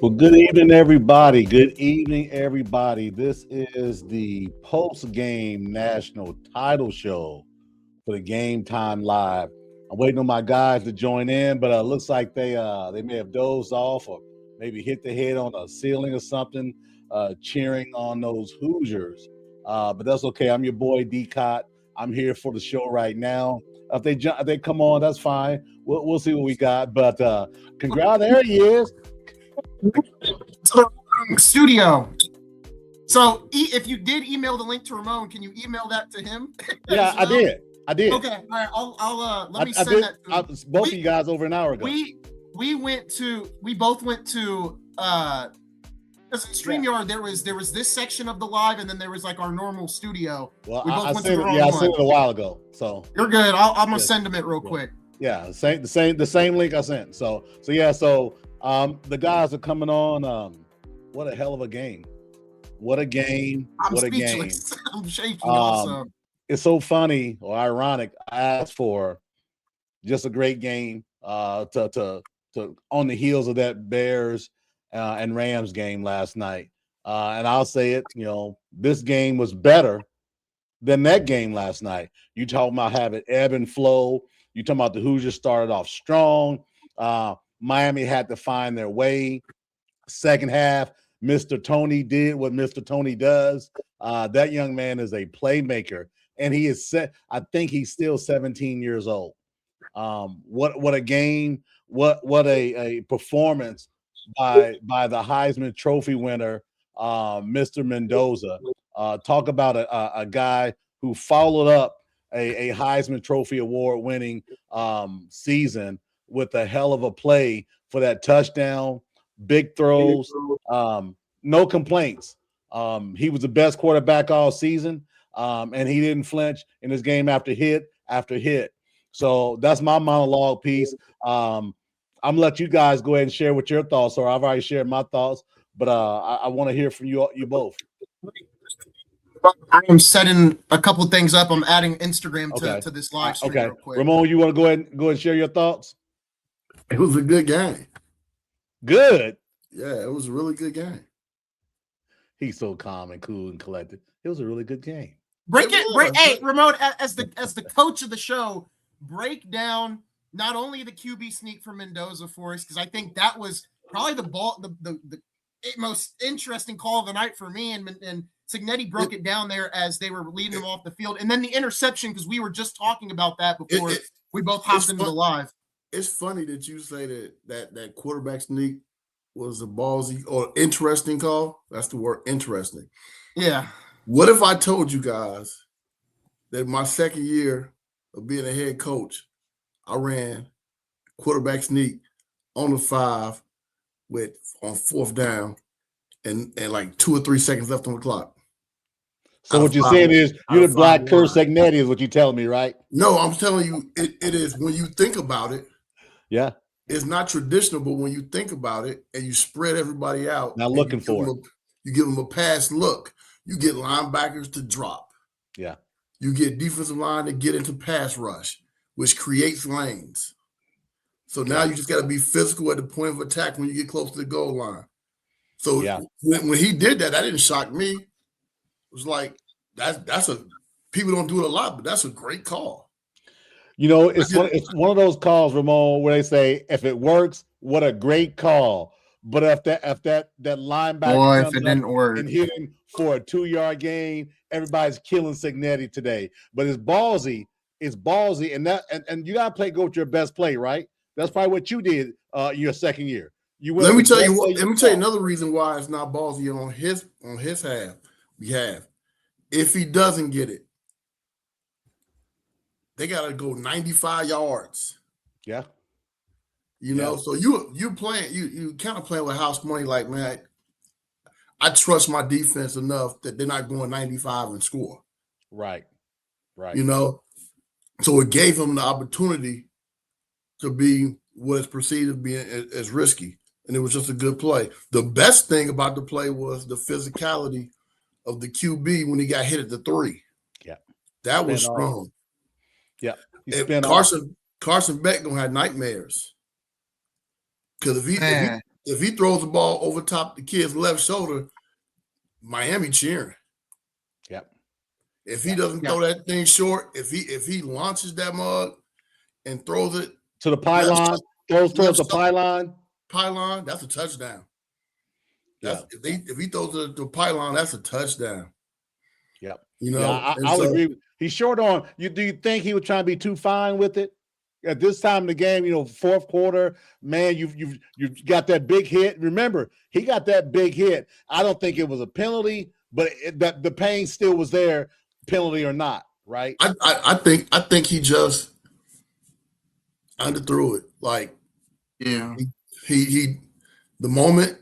Well, good evening, everybody. Good evening, everybody. This is the post-game national title show for the Game Time Live. I'm waiting on my guys to join in, but it looks like they may have dozed off or maybe hit the head on a ceiling or something, cheering on those Hoosiers. But that's okay. I'm your boy D Cott. I'm here for the show right now. If they come on, that's fine. We'll see what we got. But congrats, there he is. Studio. So if you did email the link to Ramon, can you email that to him? Yeah, well? I did. Okay, all right. I'll let me send that to him. Both of you guys over an hour ago. We both went to StreamYard. There was this section of the live, and then there was like our normal studio. Well, I sent it a while ago. So you're good. I'm gonna send them it real quick. Yeah, the same link I sent. So the guys are coming on. What a hell of a game! What a game! I'm what speechless. A game! I'm shaking. Also, it's so funny or ironic. I asked for just a great game to on the heels of that Bears and Rams game last night. And I'll say it. This game was better than that game last night. You talking about having ebb and flow. You talking about the Hoosiers started off strong. Miami had to find their way. Second half, Mr. Tony did what Mr. Tony does. That young man is a playmaker, and he is set. I think he's still 17 years old. What a game! What a performance by the Heisman Trophy winner, Mr. Mendoza. Talk about a guy who followed up a Heisman Trophy award winning season with a hell of a play for that touchdown, big throws, no complaints. He was the best quarterback all season, and he didn't flinch in his game after hit after hit. So that's my monologue piece. I'm gonna let you guys go ahead and share what your thoughts are. I've already shared my thoughts, but I want to hear from you both. I am setting a couple things up. I'm adding Instagram to this live stream real quick. Ramon, you want to go ahead and share your thoughts? It was a good game. Good. Yeah, it was a really good game. He's so calm and cool and collected. It was a really good game. Hey, Ramon, as the coach of the show, break down not only the QB sneak for Mendoza for us, because I think that was probably the most interesting call of the night for me, and Cignetti broke it down there as they were leading him off the field, and then the interception, because we were just talking about that before we both hopped into the live. It's funny that you say that quarterback sneak was a ballsy or interesting call. That's the word, interesting. Yeah. What if I told you guys that my second year of being a head coach, I ran quarterback sneak on the 5 on fourth down and like 2 or 3 seconds left on the clock? So what you're saying is you're the black Curt Cignetti is what you're telling me, right? No, I'm telling you it is when you think about it. Yeah. It's not traditional, but when you think about it and you spread everybody out, not looking for it. You give them a pass look. You get linebackers to drop. Yeah. You get defensive line to get into pass rush, which creates lanes. So now you just got to be physical at the point of attack when you get close to the goal line. So when he did that didn't shock me. It was like people don't do it a lot, but that's a great call. It's one of those calls, Ramon, where they say, if it works, what a great call. But if that linebacker if it didn't work and hit him for a 2-yard gain, everybody's killing Cignetti today. But it's ballsy, and you gotta go with your best play, right? That's probably what you did your second year. Let me tell you another reason why it's not ballsy on his behalf. If he doesn't get it, they gotta go 95 yards. Yeah. So you playing, you kind of playing with house money, like, man, I trust my defense enough that they're not going 95 and score. Right. So it gave him the opportunity to be what is perceived as being as risky. And it was just a good play. The best thing about the play was the physicality of the QB when he got hit at the 3. Yeah. That was strong. Yeah. Carson Beck gonna have nightmares. Because if he throws the ball over top the kid's left shoulder, Miami cheering. Yep. If he doesn't throw that thing short, if he launches that mug and throws it to the pylon, throws towards the pylon, that's a touchdown. That's if he throws it to the pylon, that's a touchdown. Yep. You know, I would agree. He's short on you. Do you think he was trying to be too fine with it? At this time in the game, fourth quarter, man, you've got that big hit. Remember, he got that big hit. I don't think it was a penalty, but that the pain still was there, penalty or not, right? I think he just underthrew it. Like, yeah, he the moment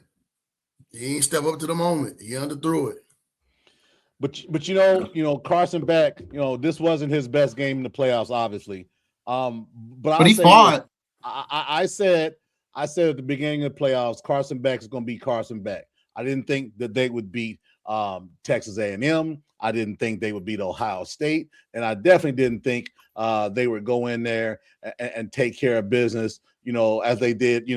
he ain't step up to the moment. He underthrew it. But Carson Beck, this wasn't his best game in the playoffs, obviously. But he fought. I said at the beginning of the playoffs, Carson Beck is going to be Carson Beck. I didn't think that they would beat Texas A&M. I didn't think they would beat Ohio State, and I definitely didn't think they would go in there and take care of business, as they did,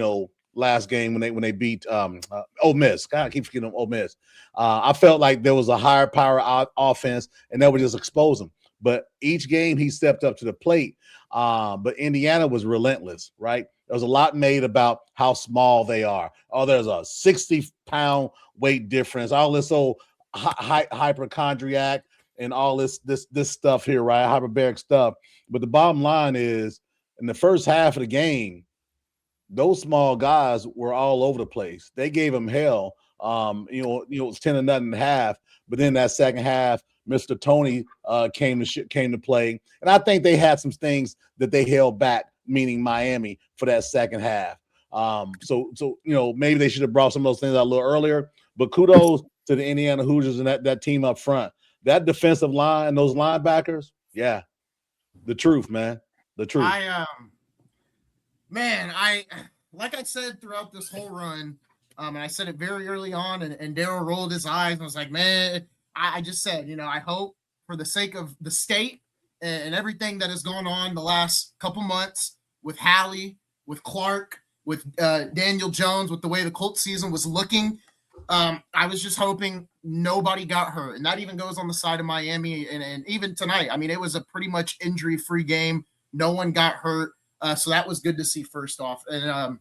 last game when they beat Ole Miss. God, I keep forgetting Ole Miss. I felt like there was a higher power offense, and they would just expose them. But each game he stepped up to the plate. But Indiana was relentless, right? There was a lot made about how small they are. Oh, there's a 60-pound weight difference. All this old hypochondriac and all this stuff here, right? Hyperbaric stuff. But the bottom line is, in the first half of the game, those small guys were all over the place. They gave him hell. It was 10-0 at half. But then that second half, Mr. Tony came to play, and I think they had some things that they held back, meaning Miami, for that second half. So maybe they should have brought some of those things out a little earlier. But kudos to the Indiana Hoosiers and that team up front. That defensive line, those linebackers, yeah, the truth, man, the truth. Like I said throughout this whole run, and I said it very early on, and Daryl rolled his eyes and was like, man. I just said, I hope for the sake of the state and everything that has gone on the last couple months with Hallie, with Clark, with Daniel Jones, with the way the Colts season was looking, I was just hoping nobody got hurt. And that even goes on the side of Miami. And even tonight, I mean, it was a pretty much injury-free game. No one got hurt. So that was good to see first off. And,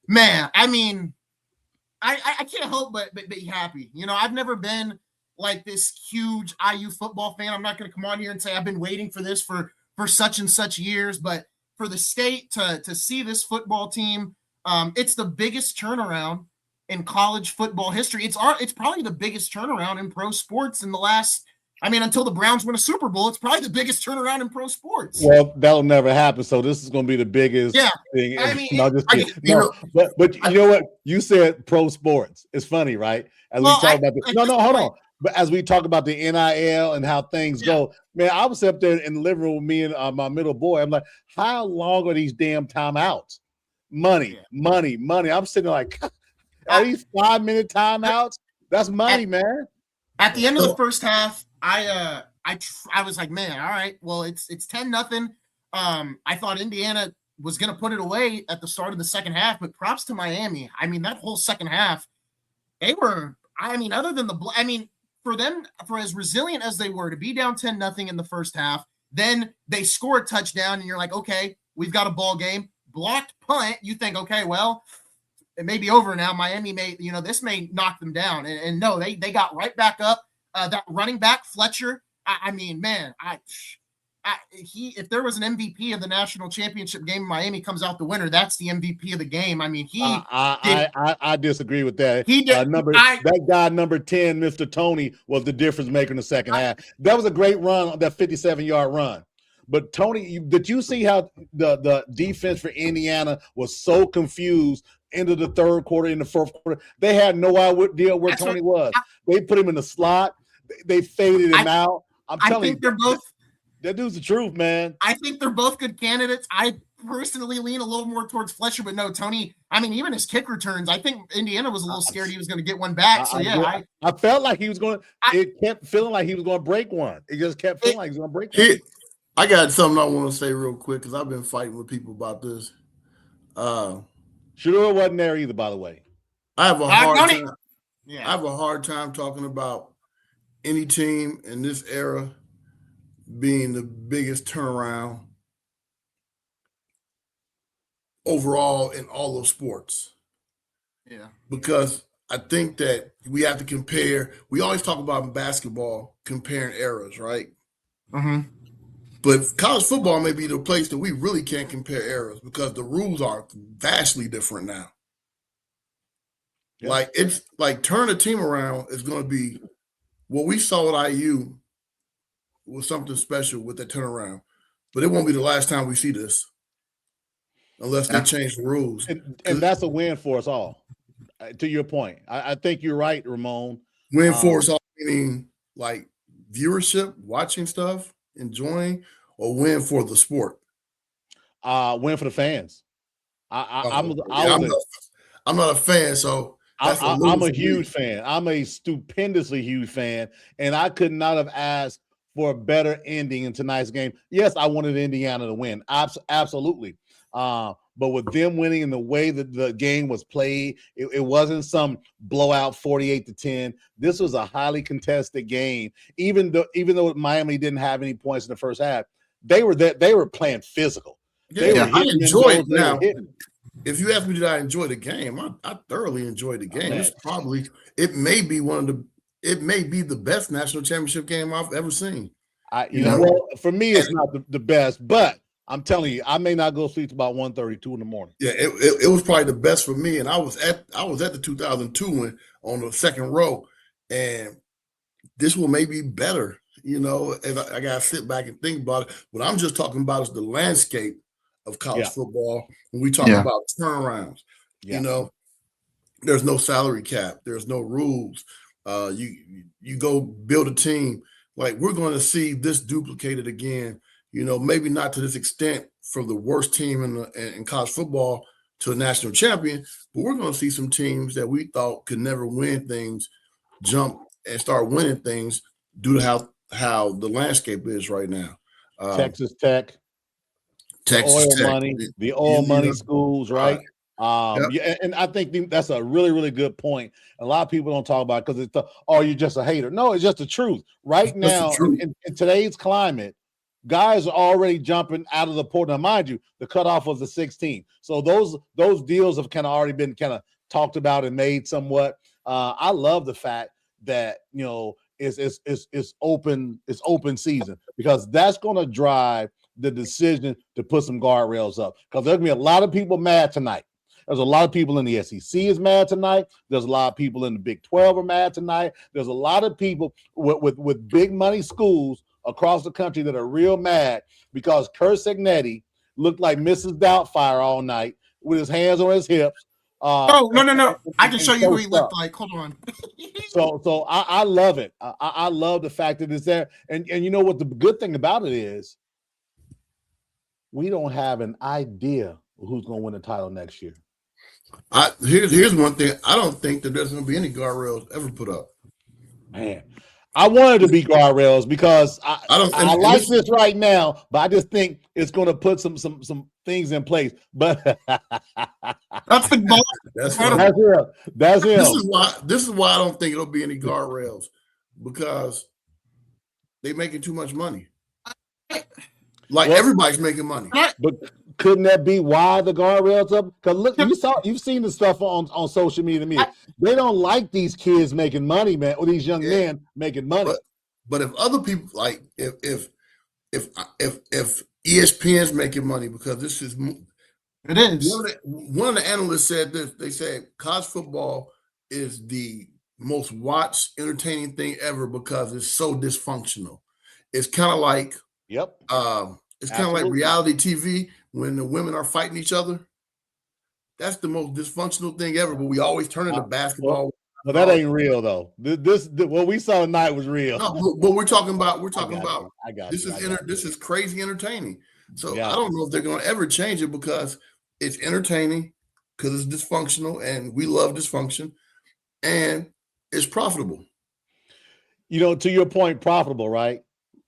man, I mean, I can't help but be happy. I've never been like this huge IU football fan. I'm not going to come on here and say I've been waiting for this for such and such years, but for the state to see this football team, it's the biggest turnaround in college football history. It's probably the biggest turnaround in pro sports in the last, until the Browns win a Super Bowl, it's probably the biggest turnaround in pro sports. Well, that'll never happen. So this is going to be the biggest thing. But you know what? You said pro sports. It's funny, right? As we talk about this. No, hold on. But as we talk about the NIL and how things go, man, I was up there in the living room with me and my middle boy. I'm like, how long are these damn timeouts? Money. I'm sitting there like, are these 5-minute timeouts? That's money, man. At the end of the first half, I was like, man, all right, well, it's 10-0. I thought Indiana was going to put it away at the start of the second half, but props to Miami. That whole second half, they were, other than for them, for as resilient as they were to be down 10-0 in the first half, then they score a touchdown and you're like, okay, we've got a ball game. Blocked punt, you think, okay, well, it may be over now. Miami may, this may knock them down. And no, they got right back up. That running back, Fletcher, if there was an MVP of the national championship game, Miami comes out the winner. That's the MVP of the game. I disagree with that. He did. That guy number 10, Mr. Tony, was the difference maker in the second half. That was a great run, that 57-yard run. But Tony, did you see how the defense for Indiana was so confused into the third quarter, in the fourth quarter? They had no idea where Tony was. They put him in the slot. They faded him out. I'm telling you, they're both. That dude's the truth, man. I think they're both good candidates. I personally lean a little more towards Fletcher, but no, Tony, even his kick returns, I think Indiana was a little scared he was going to get one back. So, I felt like he was going to – it kept feeling like he was going to break one. It just kept feeling like he was going to break one. I got something I want to say real quick because I've been fighting with people about this. Shedeur wasn't there either, by the way. I have a hard time. Yeah. I have a hard time talking about any team in this era being the biggest turnaround overall in all of sports. Yeah. Because I think that we have to compare. We always talk about in basketball comparing eras, right? Mm-hmm. But college football may be the place that we really can't compare eras because the rules are vastly different now. Yeah. Like it's like turn a team around is going to be what we saw at IU was something special with that turnaround, but it won't be the last time we see this unless they change the rules. And that's a win for us all. To your point, I think you're right, Ramon. Win for us all meaning like viewership, watching stuff, enjoying, or win for the sport. Win for the fans. I'm not a fan, so I'm a huge fan. I'm a stupendously huge fan, and I could not have asked for a better ending in tonight's game. Yes, I wanted Indiana to win, absolutely. But with them winning in the way that the game was played, it wasn't some blowout 48-10. This was a highly contested game. Even though Miami didn't have any points in the first half, they were playing physical. Yeah, I enjoyed it. Now, if you ask me, did I enjoy the game? I thoroughly enjoyed the game. It may be the best national championship game I've ever seen. Well, for me, it's not the best, but I'm telling you, I may not go sleep about 1:32 in the morning. Yeah, it was probably the best for me, and I was at the 2002 one on the second row, and this will maybe better. And I gotta sit back and think about it. What I'm just talking about is the landscape of college football when we talk about turnarounds. Yeah. There's no salary cap, there's no rules. You go build a team. Like we're going to see this duplicated again. Maybe not to this extent from the worst team in college football to a national champion, but we're going to see some teams that we thought could never win things jump and start winning things due to how the landscape is right now. Texas Tech, the oil money schools, right? And I think that's a really, really good point. A lot of people don't talk about it because it's you're just a hater. No, it's just the truth. Right now, in today's climate, guys are already jumping out of the portal. Now, mind you, the cutoff was the 16th. So those deals have kind of already been kind of talked about and made somewhat. I love the fact that it's open season because that's going to drive the decision to put some guardrails up. Because there's gonna be a lot of people mad tonight. There's a lot of people in the SEC is mad tonight. There's a lot of people in the Big 12 are mad tonight. There's a lot of people with big money schools across the country that are real mad because Curt Cignetti looked like Mrs. Doubtfire all night with his hands on his hips. No. I can show you what he looked like. Hold on. So I love it. I love the fact that it's there. And you know what the good thing about it is? We don't have an idea who's going to win the title next year. Here's one thing. I don't think that there's going to be any guardrails ever put up. Man, I wanted to be guardrails because I like this right now, but I just think it's going to put some things in place. But that's the goal. That's him. This is why I don't think it'll be any guardrails because they're making too much money. Everybody's making money. But couldn't that be why the guardrails up? Because look, you've seen the stuff on social media. They don't like these kids making money, man, or these young men making money. But if other people if ESPN's making money because this is it is. One of the analysts said this. They said college football is the most watched, entertaining thing ever because it's so dysfunctional. It's kind of like it's kind of like reality TV when the women are fighting each other. That's the most dysfunctional thing ever. But we always turn into basketball. Well, that ain't real though. What we saw tonight was real. No, but we're talking about. I got this is crazy entertaining. So I don't know if they're going to ever change it because it's entertaining because it's dysfunctional and we love dysfunction and it's profitable. To your point, profitable, right?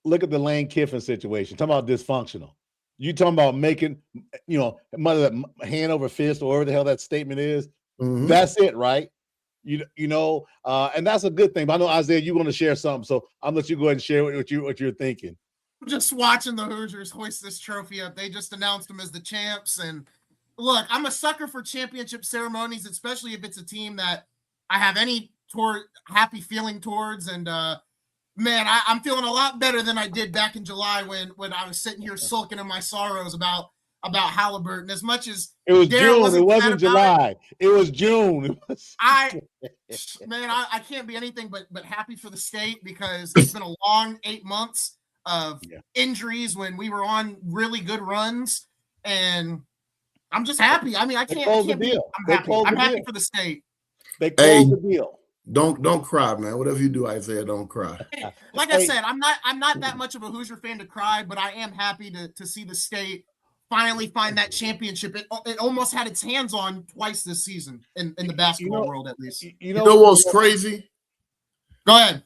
Look at the Lane Kiffin situation. Talking about dysfunctional. You talking about making, hand over fist or whatever the hell that statement is. Mm-hmm. That's it, right? And that's a good thing. But I know, Isaiah, you want to share something, so I'll let you go ahead and share what you're thinking. Just watching the Hoosiers hoist this trophy up. They just announced them as the champs. And look, I'm a sucker for championship ceremonies, especially if it's a team that I have any happy feeling towards. And man, I'm feeling a lot better than I did back in July when I was sitting here sulking in my sorrows about Halliburton. As much as it was June, it wasn't July. It was June. I can't be anything but happy for the state, because it's been a long 8 months of injuries when we were on really good runs, and I'm just happy. I mean, I'm happy. I'm happy for the state. They closed the deal. Don't cry, man. Whatever you do, Isaiah, don't cry. Like I said, I'm not that much of a Hoosier fan to cry, but I am happy to see the state finally find that championship. It almost had its hands on twice this season in the basketball world, at least. You know what's crazy? Go ahead.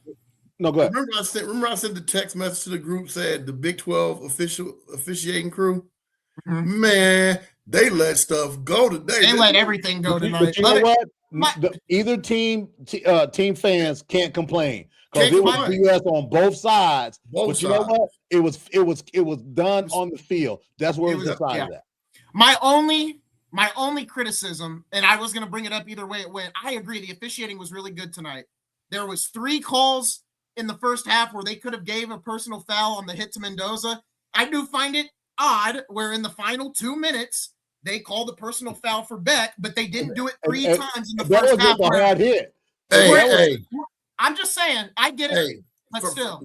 No, go ahead. Remember I sent the text message to the group, said the Big 12 officiating crew? Mm-hmm. Man, they let stuff go today. They let everything go tonight. But you know what? Either team fans can't complain, because it was BS on both sides. But you know what? It was done on the field. That's where it was decided at. My only criticism, and I was going to bring it up either way it went, I agree. The officiating was really good tonight. There was 3 calls in the first half where they could have gave a personal foul on the hit to Mendoza. I do find it odd where in the final 2 minutes they called the personal foul for Beck, but they didn't do it 3 times in the first half. That was a hard hit. Hey. I'm just saying, I get it, but still.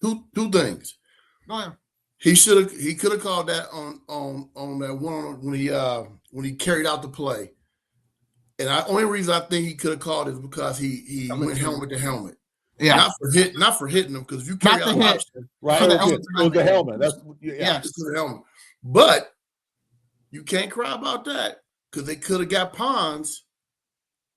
Two things. Go ahead. He could have called that on that one when he carried out the play. And the only reason I think he could have called it is because he went helmet to helmet. Yeah, not for hitting him, because if you carry out the option, right? It was the helmet. That's it's the helmet. But you can't cry about that, because they could have got Pons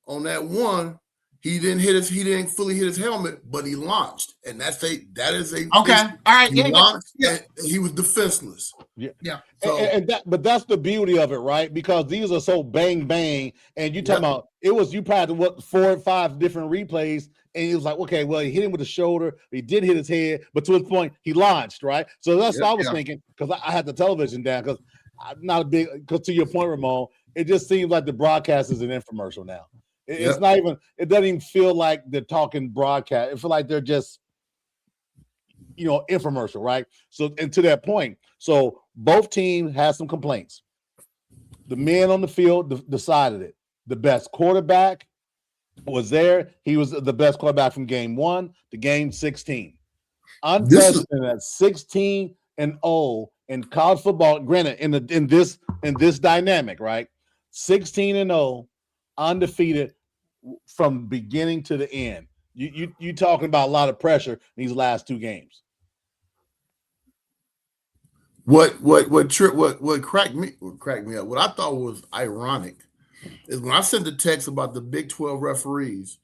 on that one. He didn't fully hit his helmet, but he launched, and that is a okay. All right, he launched, and he was defenseless. Yeah. So, but that's the beauty of it, right? Because these are so bang bang, and you talking about you probably had 4 or 5 different replays, and he was like, okay, well, he hit him with the shoulder, he did hit his head, but to his point, he launched, right? So that's what I was thinking, because I had the television down, because I'm not a big. Because to your point, Ramon, it just seems like the broadcast is an infomercial now. It's not even. It doesn't even feel like they're talking broadcast. It feels like they're just, infomercial, right? So, and to that point, so both teams had some complaints. The men on the field decided it. The best quarterback was there. He was the best quarterback from game 1 to game 16. Unprecedented at 16-0 in college football. Granted, in this dynamic, right? 16-0, undefeated from beginning to the end. You talking about a lot of pressure in these last 2 games. What cracked me up, what I thought was ironic, is when I sent the text about the Big 12 referees,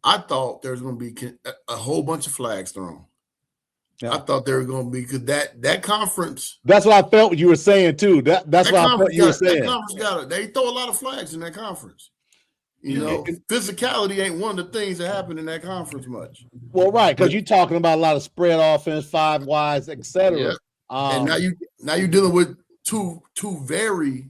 I thought there was going to be a whole bunch of flags thrown. Yeah. I thought they were going to be, because that conference. That's what I felt you were saying too. That's what I felt you were saying. That conference they throw a lot of flags in that conference. Physicality ain't one of the things that happen in that conference much. Well, right, because you're talking about a lot of spread offense, 5 wides, etc. Yeah. And now you're dealing with two very,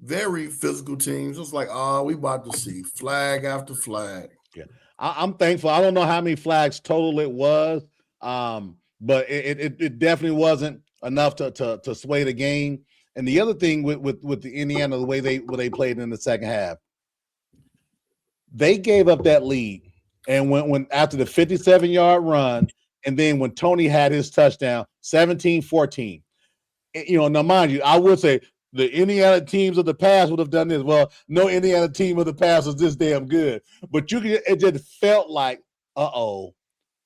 very physical teams. It's like, we about to see flag after flag. Yeah, I'm thankful. I don't know how many flags total it was, but it definitely wasn't enough to sway the game. And the other thing with the Indiana, the way they played in the second half, they gave up that lead, and when after the 57-yard run, and then when Tony had his touchdown, 17-14. Now mind you, I would say the Indiana teams of the past would have done this. Well, no Indiana team of the past was this damn good, but it just felt like,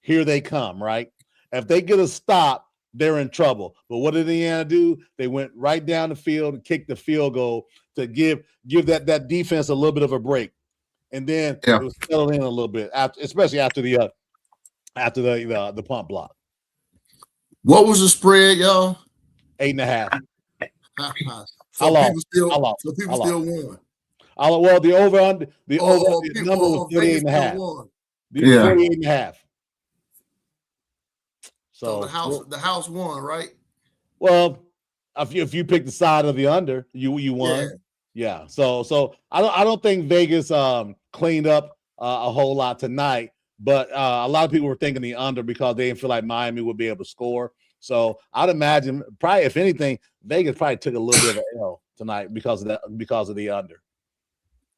here they come, right? If they get a stop, they're in trouble. But what did Indiana do? They went right down the field and kicked the field goal to give that defense a little bit of a break. And then it was settled in a little bit, especially after the pump block. What was the spread, y'all? 8.5. Some people still won. Well, the over under the number was 38 and a half. The 38 and a half. So the house won, right? Well, if you pick the side of the under, you won. Yeah. So I don't think Vegas cleaned up a whole lot tonight, but a lot of people were thinking the under because they didn't feel like Miami would be able to score. So I'd imagine probably, if anything, Vegas probably took a little bit of an L tonight because of the under.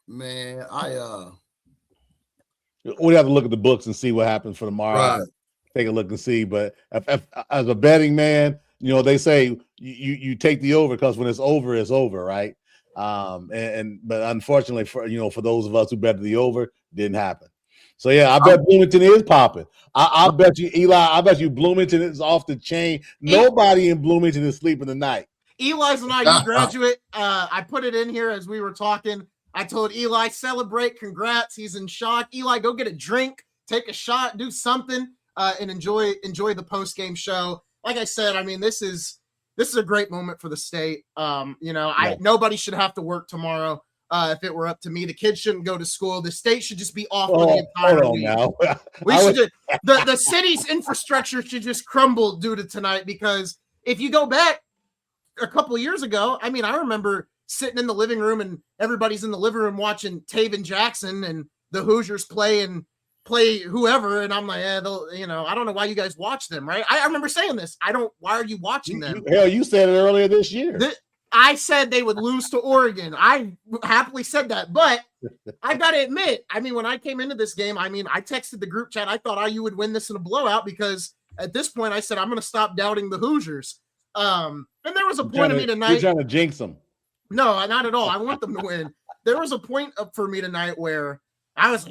Man, we have to look at the books and see what happens for tomorrow. Right. Take a look and see. But if as a betting man, they say you take the over because when it's over, right? But unfortunately for those of us who bet the over, didn't happen. So yeah, I bet Bloomington is popping. I bet you, Eli. I bet you Bloomington is off the chain. Nobody in Bloomington is sleeping tonight. Eli's an IU graduate. I put it in here as we were talking. I told Eli, celebrate, congrats. He's in shock. Eli, go get a drink, take a shot, do something, and enjoy the post-game show. Like I said, I mean, this is a great moment for the state. Nobody should have to work tomorrow. If it were up to me, the kids shouldn't go to school. The state should just be off for the entire week. The city's infrastructure should just crumble due to tonight, because if you go back a couple of years ago, I mean, I remember sitting in the living room and everybody's in the living room watching Taven Jackson and the Hoosiers play whoever, and I'm like, I don't know why you guys watch them, right? I remember saying this. Why are you watching them? Hell, you said it earlier this year. I said they would lose to Oregon. I happily said that, but I got to admit, I mean, when I came into this game, I texted the group chat. I thought IU would win this in a blowout, because at this point I said, I'm going to stop doubting the Hoosiers. And there was a point of me tonight. You're trying to jinx them. No, not at all. I want them to win. There was a point up for me tonight where I was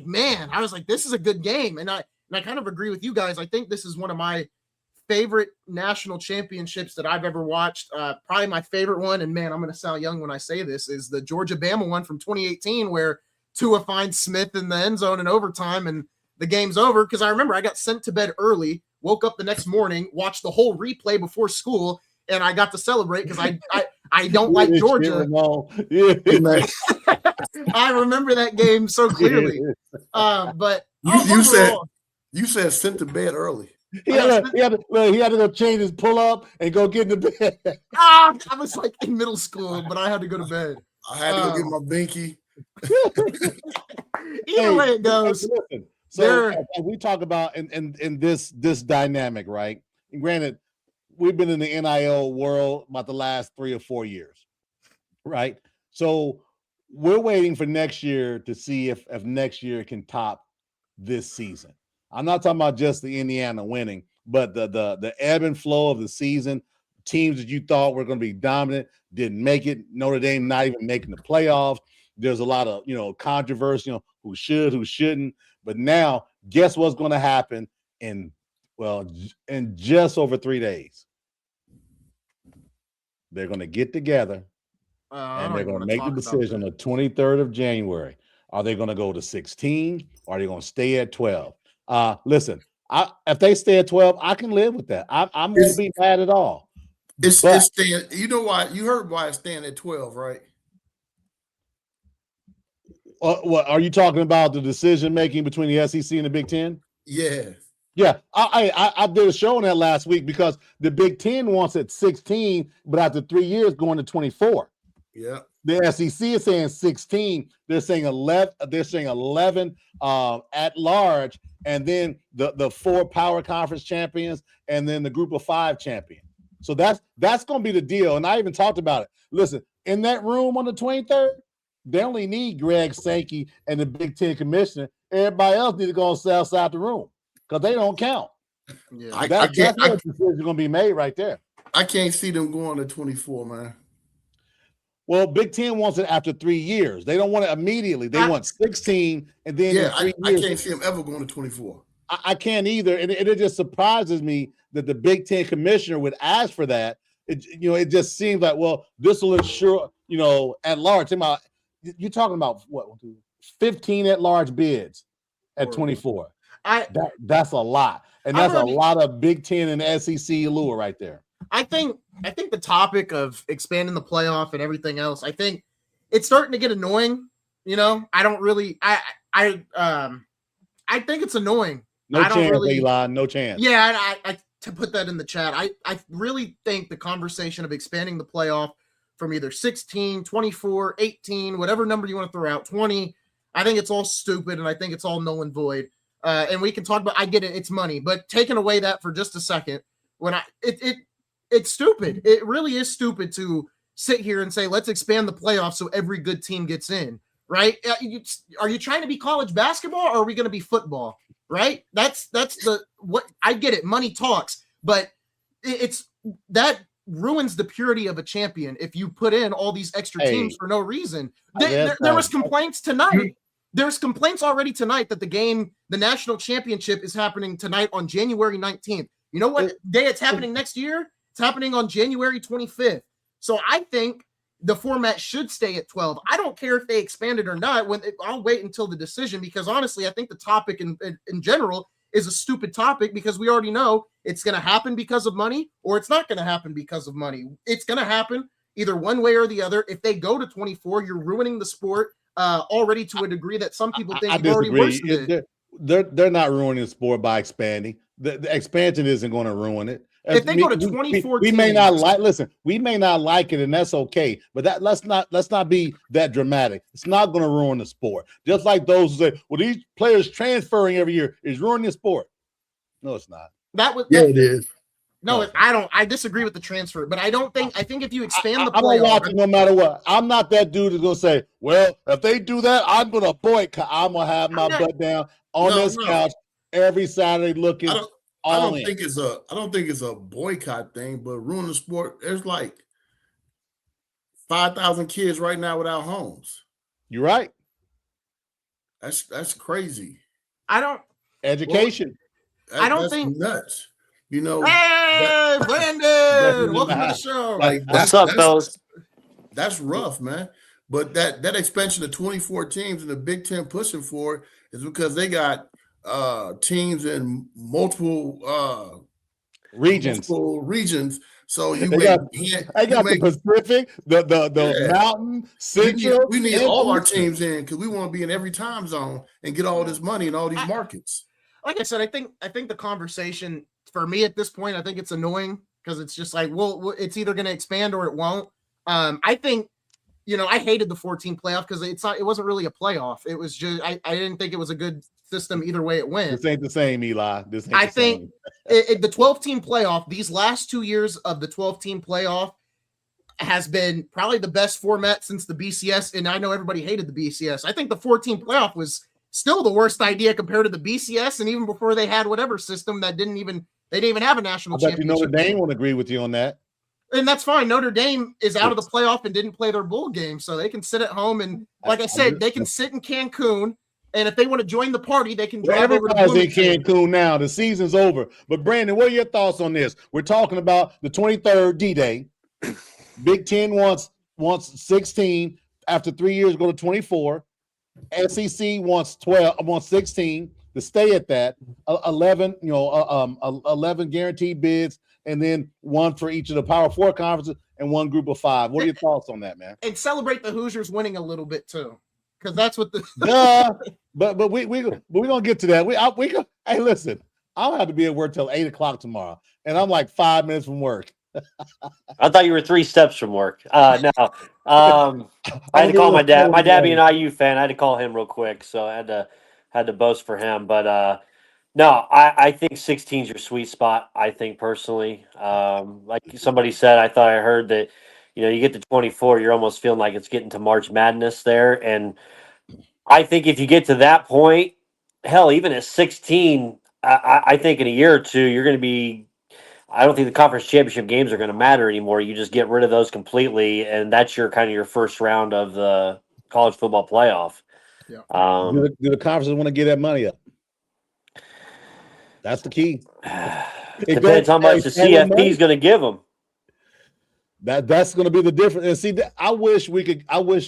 like, this is a good game. And I kind of agree with you guys. I think this is one of my favorite national championships that I've ever watched. Probably my favorite one, and man, I'm going to sound young when I say this, is the Georgia-Bama one from 2018, where Tua finds Smith in the end zone in overtime and the game's over. Because I remember I got sent to bed early, woke up the next morning, watched the whole replay before school, and I got to celebrate because I don't like Georgia. I remember that game so clearly. But you said sent to bed early. He had to go change his pull-up and go get in the bed. I was like in middle school, but I had to go to bed. I had to go get my binky. Either way it goes. Listen, so we talk about in this dynamic, right? And granted, we've been in the NIL world about the last 3 or 4 years, right? So we're waiting for next year to see if next year can top this season. I'm not talking about just the Indiana winning, but the ebb and flow of the season. Teams that you thought were going to be dominant didn't make it. Notre Dame not even making the playoffs. There's a lot of controversy, who should, who shouldn't. But now, guess what's going to happen in just over 3 days? They're going to get together and they're going to make the decision on the 23rd of January. Are they going to go to 16 or are they going to stay at 12? Listen, if they stay at 12, I can live with that. I won't be mad at all. It's staying. You know why? You heard why it's staying at 12, right? What are you talking about? The decision making between the SEC and the Big Ten? Yeah. Yeah, I did a show on that last week because the Big Ten wants it 16, but after 3 years going to 24. Yeah. The SEC is saying 16. They're saying 11. They're saying 11 at large, and then the 4 power conference champions, and then the group of 5 champion. So that's going to be the deal. And I even talked about it. Listen, in that room on the 23rd, they only need Greg Sankey and the Big Ten commissioner. Everybody else need to go outside the room because they don't count. Yeah. That's where the decision is going to be made right there. I can't see them going to 24, man. Well, Big Ten wants it after 3 years. They don't want it immediately. They want 16, and then I can't see them ever going to 24. I can't either, and it just surprises me that the Big Ten commissioner would ask for that. It just seems like, well, this will ensure, at large. You're talking about what? 15 at large bids at 24. That's a lot, and that's a lot of Big Ten and SEC allure right there. I think the topic of expanding the playoff and everything else, I think it's starting to get annoying, You know, I don't really. I think it's annoying. No I don't chance, really, Eli. No chance. Yeah, I to put that in the chat, I really think the conversation of expanding the playoff from either 16, 24, 18, whatever number you want to throw out, 20, I think it's all stupid, and I think it's all null and void. And we can talk about, I get it, it's money, but taking away that for just a second, it's stupid. It really is stupid to sit here and say, let's expand the playoff so every good team gets in, right? Are you trying to be college basketball, or are we going to be football? Right? That's what I get it. Money talks, but it's that ruins the purity of a champion if you put in all these extra teams for no reason. There was complaints tonight. There's complaints already tonight that the national championship is happening tonight on January 19th. You know what day it's happening next year? It's happening on January 25th. So I think the format should stay at 12. I don't care if they expand it or not. I'll wait until the decision, because honestly, I think the topic in general is a stupid topic, because we already know it's going to happen because of money, or it's not going to happen because of money. It's going to happen either one way or the other. If they go to 24, you're ruining the sport already to a degree that some people think you've already worsened it. They're not ruining the sport by expanding. The expansion isn't going to ruin it. If they go to 24, we may not like. Listen, we may not like it, and that's okay. But let's not be that dramatic. It's not going to ruin the sport. Just like those who say, "Well, these players transferring every year is ruining the sport." No, it's not. It is. No, I don't. I disagree with the transfer, but I think if you expand the playoff, playoff, I'm watching no matter what. I'm not that dude that's going to say, "Well, if they do that, I'm going to boycott." I'm going to have my butt down on this couch every Saturday looking. I don't think it's a boycott thing, but ruin the sport. There's like 5,000 kids right now without homes. You're right. That's crazy. Education. That's nuts. You know. Hey, Brandon, welcome to the show. What's up, fellas? That's rough, man. But that expansion of 24 teams and the Big Ten pushing for it is because they got teams in multiple regions. So I got the Pacific, the Mountain, Central. We need all our teams in, because we want to be in every time zone and get all this money in all these markets. Like I said, I think the conversation for me at this point, I think it's annoying, because it's just like, well, it's either going to expand or it won't. I think, I hated the 14 playoff because it wasn't really a playoff. It was just I didn't think it was a good system either way it went. This ain't the same, Eli. I think the 12-team playoff, these last 2 years of the 12-team playoff has been probably the best format since the BCS. And I know everybody hated the BCS. I think the 14 playoff was still the worst idea compared to the BCS, and even before they had whatever system that they didn't even have a national championship. Notre Dame won't agree with you on that. And that's fine. Notre Dame is out of the playoff and didn't play their bowl game, so they can sit at home and, like I said, they can sit in Cancun. And if they want to join the party, they can drive over to Everybody's in Cancun now. The season's over. But Brandon, what are your thoughts on this? We're talking about the 23rd D-Day. Big Ten wants 16. After 3 years, go to 24. SEC wants 16 to stay at that. 11, 11 guaranteed bids, and then one for each of the Power Four conferences and one group of 5. What are your thoughts on that, man? And celebrate the Hoosiers winning a little bit too, because that's what the. But we're gonna get to that. Hey, listen, I'll have to be at work till 8:00 tomorrow, and I'm like 5 minutes from work. I thought you were 3 steps from work. No. I had to call my dad. My dad being an IU fan, I had to call him real quick, so I had to boast for him. But no, I think 16 is your sweet spot. I think personally, like somebody said, I thought I heard that you get to 24, you're almost feeling like it's getting to March Madness there, and I think if you get to that point, hell, even at 16, I think in a year or two you're going to be. I don't think the conference championship games are going to matter anymore. You just get rid of those completely, and that's your first round of the college football playoff. Yeah. Do the conferences want to get that money up? That's the key. It depends how much the CFP is going to give them. That's going to be the difference. And see, I wish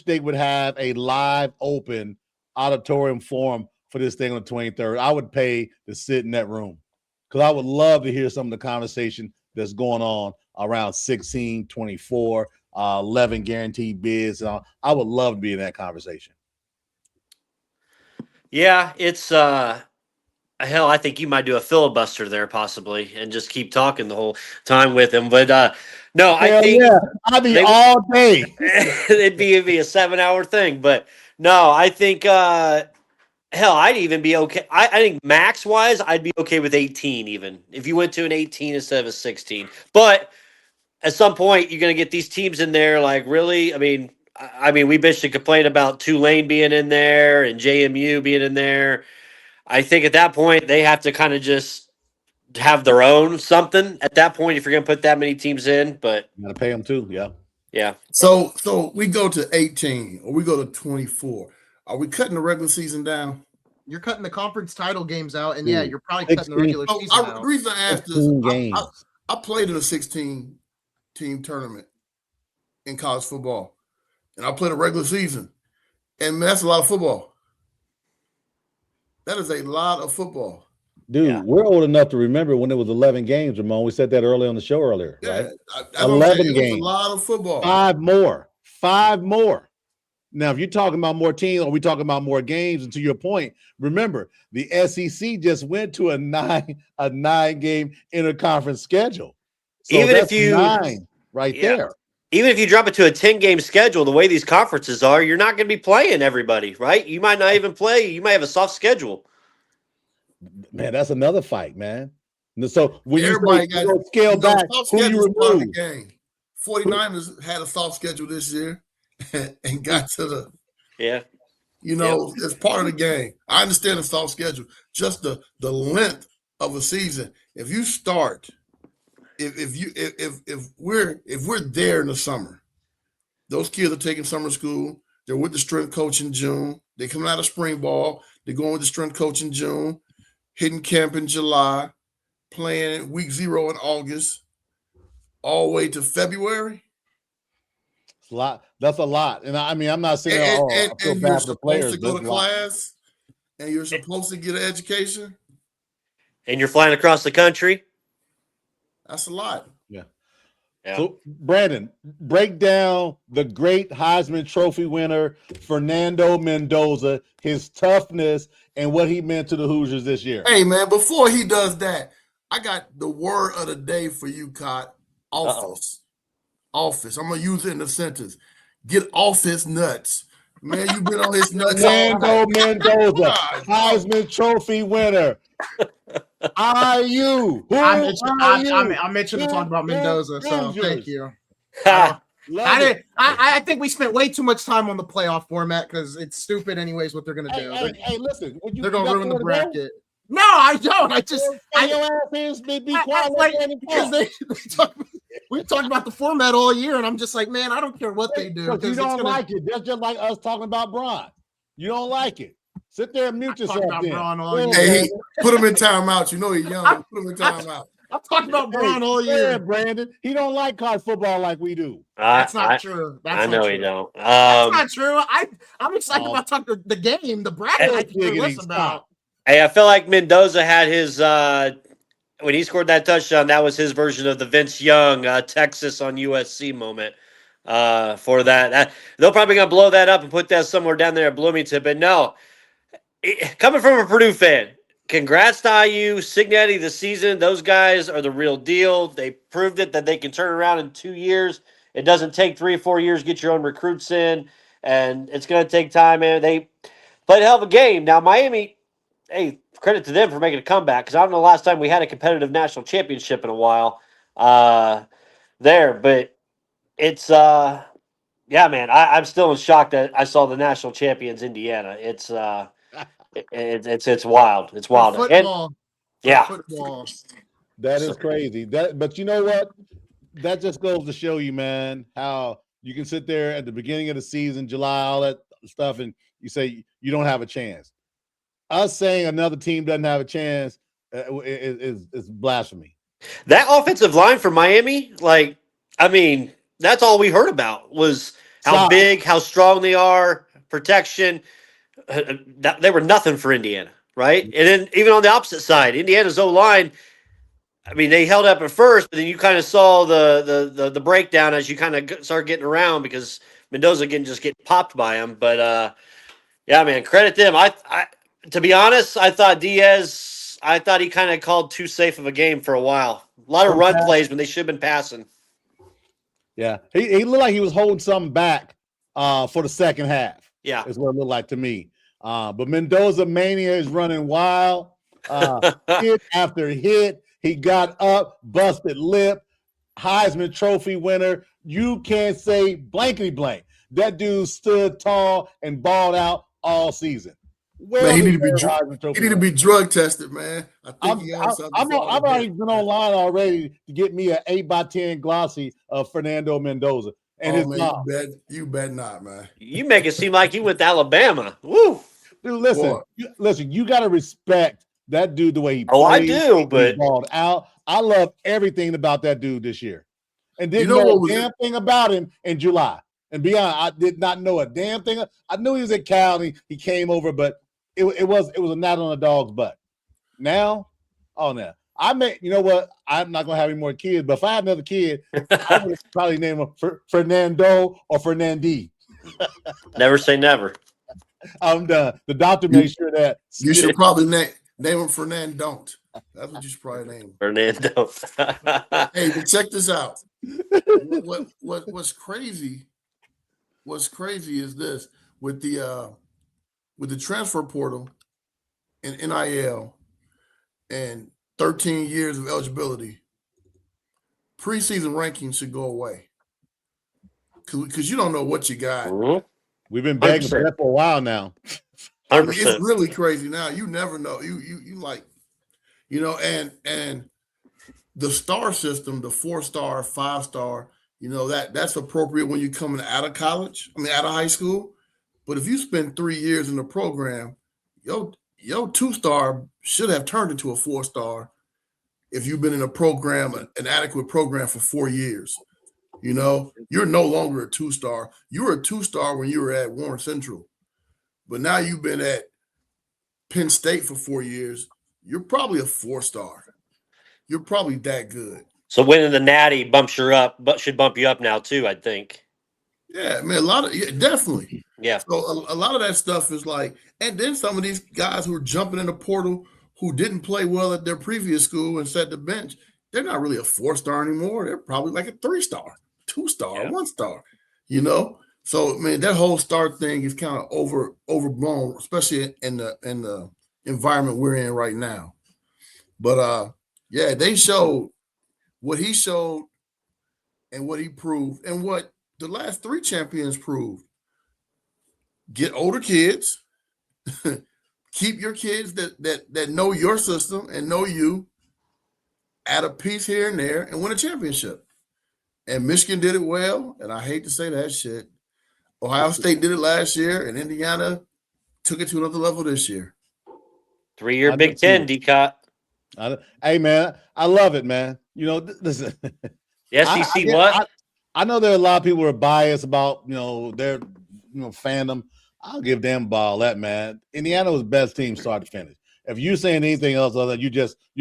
they would have a live, open auditorium forum for this thing on the 23rd. I would pay to sit in that room, because I would love to hear some of the conversation that's going on around 16, 24, 11 guaranteed bids. I would love to be in that conversation. Yeah, it's hell, I think you might do a filibuster there possibly and just keep talking the whole time with him. But no, I Hell think yeah. I'll be they all day. it'd be a 7 hour thing. But no, I think hell, I'd even be okay. I think max wise, I'd be okay with 18 even if you went to an 18 instead of a 16. But at some point, you're going to get these teams in there. Like, really? I mean, we bitched and complained about Tulane being in there and JMU being in there. I think at that point, they have to kind of just have their own something. At that point, if you're going to put that many teams in, but You gotta pay them too. Yeah. yeah, So we go to 18 or we go to 24. Are we cutting the regular season down? You're cutting the conference title games out, and Ooh, yeah, you're probably cutting the 16. regular So season the out. reason I asked this, 15 games. I played in a 16-team tournament in college football, and I played a regular season, and man, that's a lot of football. That is a lot of football. Dude, Yeah. we're old enough to remember when it was 11 games, Ramon. We said that earlier on the show earlier, Yeah, right? that's what I'm 11 saying. It was games. a lot of football. Five more. Now, if you're talking about more teams or we talking about more games, and to your point, remember the SEC just went to a nine game interconference schedule. So Even if that's you- 9 right Yeah. there. even if you drop it to a 10-game schedule, the way these conferences are, you're not going to be playing everybody, right? You might not even play. You might have a soft schedule. Man, that's another fight, man. And so when Everybody you got go scale back, soft who you schedule's part of the remove? game. 49ers had a soft schedule this year and got to the, Yeah. it's part of the game. I understand the soft schedule, just the length of a season. If you start, if we're there in the summer, those kids are taking summer school. They're with the strength coach in June. They coming out of spring ball. They're going with the strength coach in June, hitting camp in July, playing week 0 in August, all the way to February. It's a lot. That's a lot. And I mean, I'm not saying And, I feel and bad you're for the supposed players. to go but to it's a lot. class, and you're supposed to get an education. And you're flying across the country. That's a lot. Yeah. So, Brandon, break down the great Heisman Trophy winner, Fernando Mendoza, his toughness, and what he meant to the Hoosiers this year. Hey, man, before he does that, I got the word of the day for you, Cot. Office. Office. I'm going to use it in a sentence. Get off his nuts. Man, you've been on his nuts all Fernando night. Mendoza, God, Heisman Trophy winner. Are you? Who I are you? mentioned to talk about Mendoza, so Hoosiers. thank you. Ha. Love I it. didn't. I think we spent way too much time on the playoff format because it's stupid, anyways. What they're gonna do? Hey, listen. They're gonna ruin the bracket. No, I don't. I just Your ass is be quiet. like, let them because talk. we talked about the format all year, and I'm just like, man, I don't care what they do. Because you 'cause don't it's gonna like it. That's just like us talking about Braun. You don't like it. Sit there and mute talk yourself. about Then. Braun all Go year. ahead, Hey, put him in timeout. You know he's young. Put him in timeout. I'm talking about Braun all Go year. ahead, Brandon. He don't like college football like we do. That's not I true. That's I not know true. you don't. That's not true. I'm excited Oh. about talking the game, the bracket. I can care Giggity, less stop. about. Hey, I feel like Mendoza had his when he scored that touchdown. That was his version of the Vince Young Texas on USC moment. For that, they're probably gonna blow that up and put that somewhere down there at Bloomington. But no, coming from a Purdue fan, congrats to IU, Cignetti this season. Those guys are the real deal. They proved it that they can turn around in 2 years. It doesn't take 3 or 4 years to get your own recruits in, and it's going to take time. Man, they played a hell of a game. Now Miami, hey, credit to them for making a comeback because I don't know the last time we had a competitive national championship in a while there, but it's yeah, man, I'm still in shock that I saw the national champions Indiana. It's it's wild. It's wild. And- Football. yeah. Football. That is crazy. But you know what? That just goes to show you, man, how you can sit there at the beginning of the season, July, all that stuff, and you say you don't have a chance. Us saying another team doesn't have a chance is blasphemy. That offensive line for Miami, like, I mean, that's all we heard about was how Solid. big, how strong they are, protection. They were nothing for Indiana, right? And then even on the opposite side, Indiana's O line. I mean, they held up at first, but then you kind of saw the breakdown as you kind of start getting around because Mendoza just getting popped by him. But yeah, man, credit them. To be honest, I thought he kind of called too safe of a game for a while. A lot of run plays when they should have been passing. Yeah, he looked like he was holding something back for the second half. Yeah, is what it looked like to me. But Mendoza Mania is running wild. Hit after hit. He got up, busted lip, Heisman Trophy winner. You can't say blankety blank. That dude stood tall and balled out all season. Well, man, he need to be drug tested, man. I think I've already been online already to get me an 8x10 glossy of Fernando Mendoza. And his mom. You bet not, man. You make it seem like you went to Alabama. Woo. Dude, listen, you got to respect that dude the way he plays. Oh, I do, but balled out. I love everything about that dude this year. And didn't know a damn thing about him in July. And beyond, I did not know a damn thing. I knew he was at Cal and he came over, but it was a gnat on a dog's butt. Now, now. You know what? I'm not gonna have any more kids, but if I had another kid, I would probably name him Fernando or Fernandi. Never say never. I'm done. The doctor made sure that you should probably name him Fernando. That's what you should probably name him. Fernando. Hey, but check this out. What's crazy? What's crazy is this with the transfer portal and NIL and 13 years of eligibility, preseason rankings should go away because you don't know what you got. Mm-hmm. We've been begging for that for a while now. I mean, it's really crazy now. You never know. You like, and the star system, the 4-star, 5-star, that's appropriate when you're coming out of college. I mean, out of high school. But if you spend 3 years in the program, your 2-star should have turned into a 4-star if you've been in a program, an adequate program for 4 years. You're no longer a 2-star. You were a 2-star when you were at Warren Central. But now you've been at Penn State for 4 years. You're probably a 4-star. You're probably that good. So winning the Natty bumps you up, but should bump you up now too, I think. Yeah, man, definitely. Yeah. So a lot of that stuff is like, and then some of these guys who are jumping in the portal who didn't play well at their previous school and sat the bench, they're not really a 4-star anymore. They're probably like a 3-star, 2-star, 1-star, So, man, that whole star thing is kind of overblown, especially in the environment we're in right now. But they showed what he showed and what he proved and what the last 3 champions proved. Get older kids, keep your kids that know your system and know you, add a piece here and there, and win a championship. And Michigan did it well, and I hate to say that shit. Ohio State did it last year, and Indiana took it to another level this year. 3-year Big Ten, D-Cot. Hey, man, I love it, man. Listen. The SEC, I know there are a lot of people who are biased about, their fandom. I'll give them all that, man. Indiana was the best team start to finish. If you're saying anything else other than you're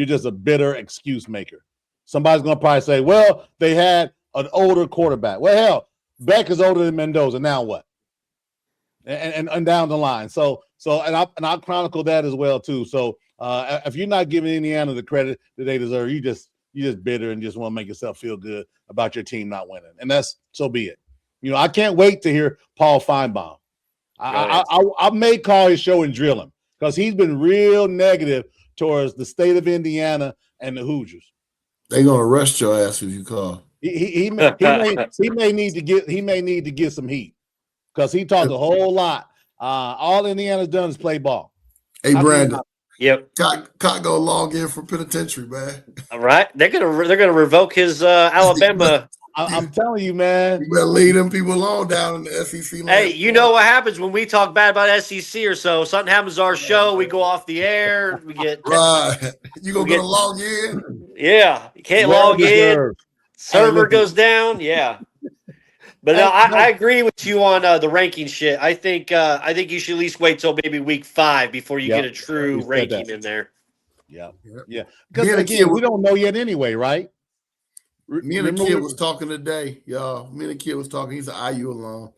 just a bitter excuse maker. Somebody's gonna probably say, well, they had an older quarterback. Well, hell, Beck is older than Mendoza. Now what? And down the line. So I'll chronicle that as well too. So if you're not giving Indiana the credit that they deserve, you just bitter and just want to make yourself feel good about your team not winning. And that's so be it. I can't wait to hear Paul Feinbaum. I may call his show and drill him because he's been real negative towards the state of Indiana and the Hoosiers. They're gonna arrest your ass if you call. He may need to get some heat because he talked a whole lot. All Indiana's done is play ball. Hey, Brandon. Yep. Cock gonna log in for penitentiary, man. All right, they're gonna revoke his Alabama. I'm telling you, man. You better leave them people alone down in the SEC. Hey, you know what happens when we talk bad about SEC or so? Something happens to our show, we go off the air, we get right. You gonna log in? Yeah, you can't log in. Server goes down. Yeah. But I agree with you on the ranking shit. I think you should at least wait till maybe week 5 before you get a true ranking in there. Yeah. Because again, we don't know yet anyway, right? Me and a kid was talking today, y'all. Me and a kid was talking. He's an IU alum,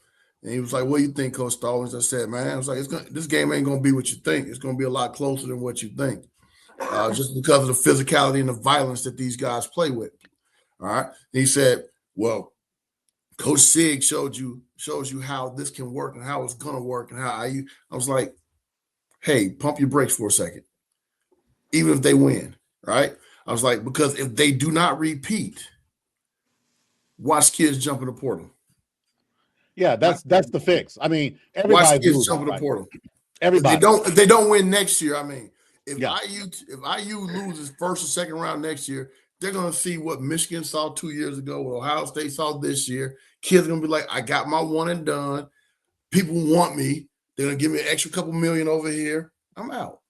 And he was like, "What do you think, Coach Stallings?" I said, "Man, I was like, this game ain't gonna be what you think. It's gonna be a lot closer than what you think, just because of the physicality and the violence that these guys play with." All right. And he said, "Well, Coach Sig shows you how this can work and how it's gonna work and how I was like, hey, pump your brakes for a second. Even if they win, right?" I was like, because if they do not repeat, watch kids jump in the portal. Yeah, that's the fix. I mean, Watch everybody's kids jump in the portal. Everybody. If they don't win next year, I mean, if IU loses first or second round next year, they're gonna see what Michigan saw 2 years ago, what Ohio State saw this year. Kids are gonna be like, I got my one and done. People want me. They're gonna give me an extra couple million over here. I'm out.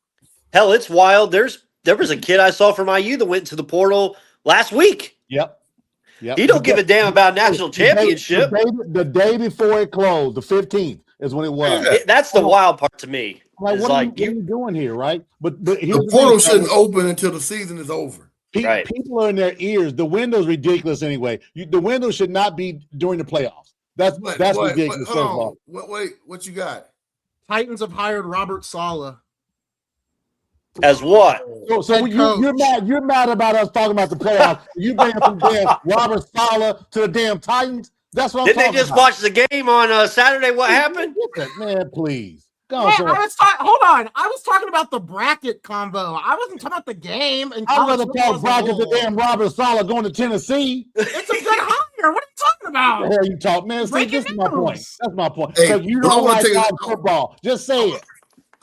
Hell, it's wild. There was a kid I saw from IU that went to the portal last week. Yep. He don't give a damn about national championship. The day before it closed, the 15th is when it was. That's the wild part to me. Like, what are you doing here, right? But the portal shouldn't open until the season is over. Right. People are in their ears. The window's ridiculous anyway. The window should not be during the playoffs. That's ridiculous. Wait, what you got? Titans have hired Robert Saleh. As what? So you're mad about us talking about the playoffs. You bring up some damn Robert Saleh to the damn Titans. That's what I'm talking about. Did they just watch the game on Saturday? What happened? Man, please. Hold on. I was talking about the bracket combo. I wasn't talking about the game. And I wasn't talking bracket the damn Robert Saleh going to Tennessee. It's a good hire. What are you talking about? The hell you talk, man? See, this is my point. That's my point. Hey, you don't like football. Just say it.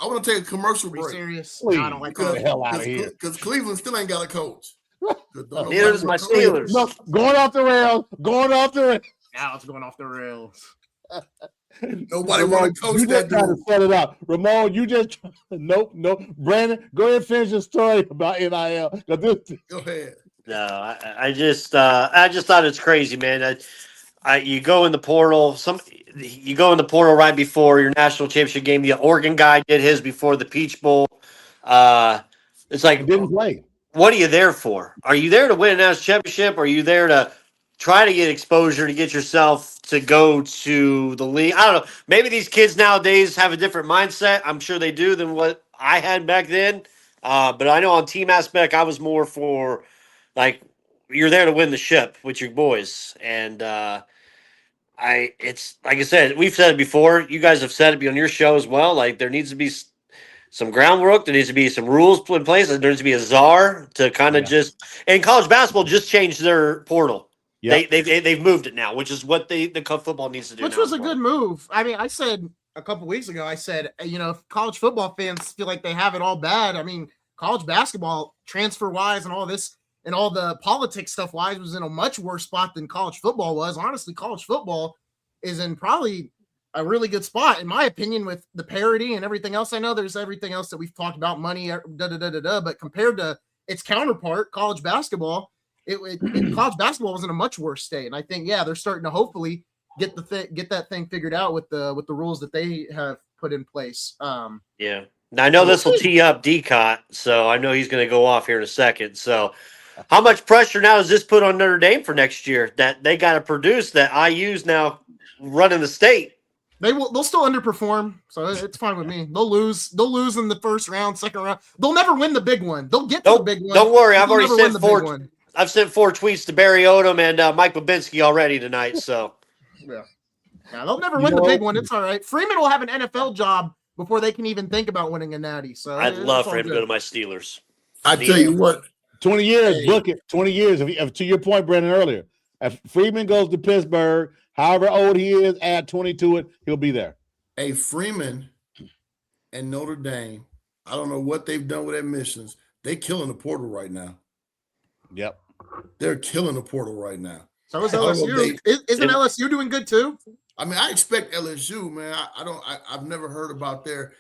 I want to take a commercial break. Serious? Please, no, I don't like get the hell out of here. Because Cleveland still ain't got a coach. Neither does my Steelers. No, going off the rails. Now it's going off the rails. Nobody want to coach that dude. To set it up. Ramon, you just nope. Brandon, go ahead and finish your story about NIL. Go ahead. No, I just thought it's crazy, man. You go in the portal. You go in the portal right before your national championship game. The Oregon guy did his before the Peach Bowl. It's like, didn't play. What are you there for? Are you there to win a national championship? Or are you there to try to get exposure to get yourself to go to the league? I don't know. Maybe these kids nowadays have a different mindset. I'm sure they do than what I had back then. But I know on team aspect, I was more for like you're there to win the ship with your boys. And it's like I said, we've said it before. You guys have said it on your show as well. Like there needs to be some groundwork. There needs to be some rules put in place. There needs to be a czar to kind of just. And college basketball just changed their portal. Yep. They've moved it now, which is what the football needs to do. Which was a good move. I mean, I said a couple weeks ago, if college football fans feel like they have it all bad, I mean, college basketball transfer wise and all this and all the politics stuff wise was in a much worse spot than college football was. Honestly, college football is in probably a really good spot, in my opinion, with the parity and everything else. I know there's everything else that we've talked about, money, but compared to its counterpart, college basketball, college basketball was in a much worse state. And I think, they're starting to hopefully get that thing figured out with the rules that they have put in place. Yeah. Now I know this will tee up DCOT, so I know he's going to go off here in a second. So how much pressure now does this put on Notre Dame for next year that they got to produce that IU's now running the state? They'll still underperform, so it's fine with me. They'll lose in the first round, second round. They'll never win the big one. They'll get to the big one. Don't worry, I've already sent 4. I've sent 4 tweets to Barry Odom and Mike Babinski already tonight. So yeah, they'll never win the big one. It's all right. Freeman will have an NFL job before they can even think about winning a natty. So I'd love for him to go to my Steelers. I tell you what, 20 years, book it. 20 years. To your point, Brandon, earlier, if Freeman goes to Pittsburgh, however old he is, add 20 to it, he'll be there. Hey, Freeman and Notre Dame, I don't know what they've done with admissions. They're killing the portal right now. Yep. They're killing the portal right now. So is LSU. Isn't LSU doing good too? I mean, I expect LSU, man. I've never heard about their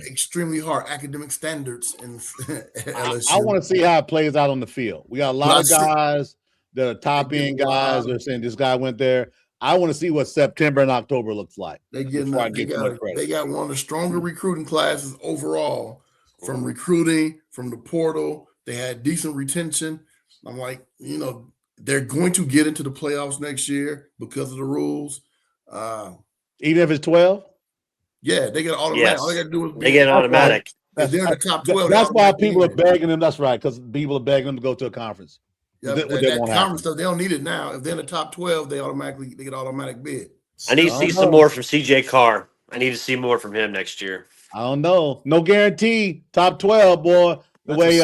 extremely hard academic standards in LSU. I want to see how it plays out on the field. We got a lot of guys that are top end guys. They're saying this guy went there. I want to see what September and October looks like. They got one of the stronger recruiting classes overall from recruiting, from the portal. They had decent retention. I'm like, they're going to get into the playoffs next year because of the rules. Even if it's 12? Yeah, they get automatic. Yes. All they got to do is They get an automatic. If they're in the top 12, That's why people are in. begging them. That's right, because people are begging them to go to a conference. Yeah, that conference stuff, they don't need it now. If they're in the top 12, they get automatic bid. I need to see some more from CJ Carr. I need to see more from him next year. I don't know. No guarantee. Top 12, boy. The way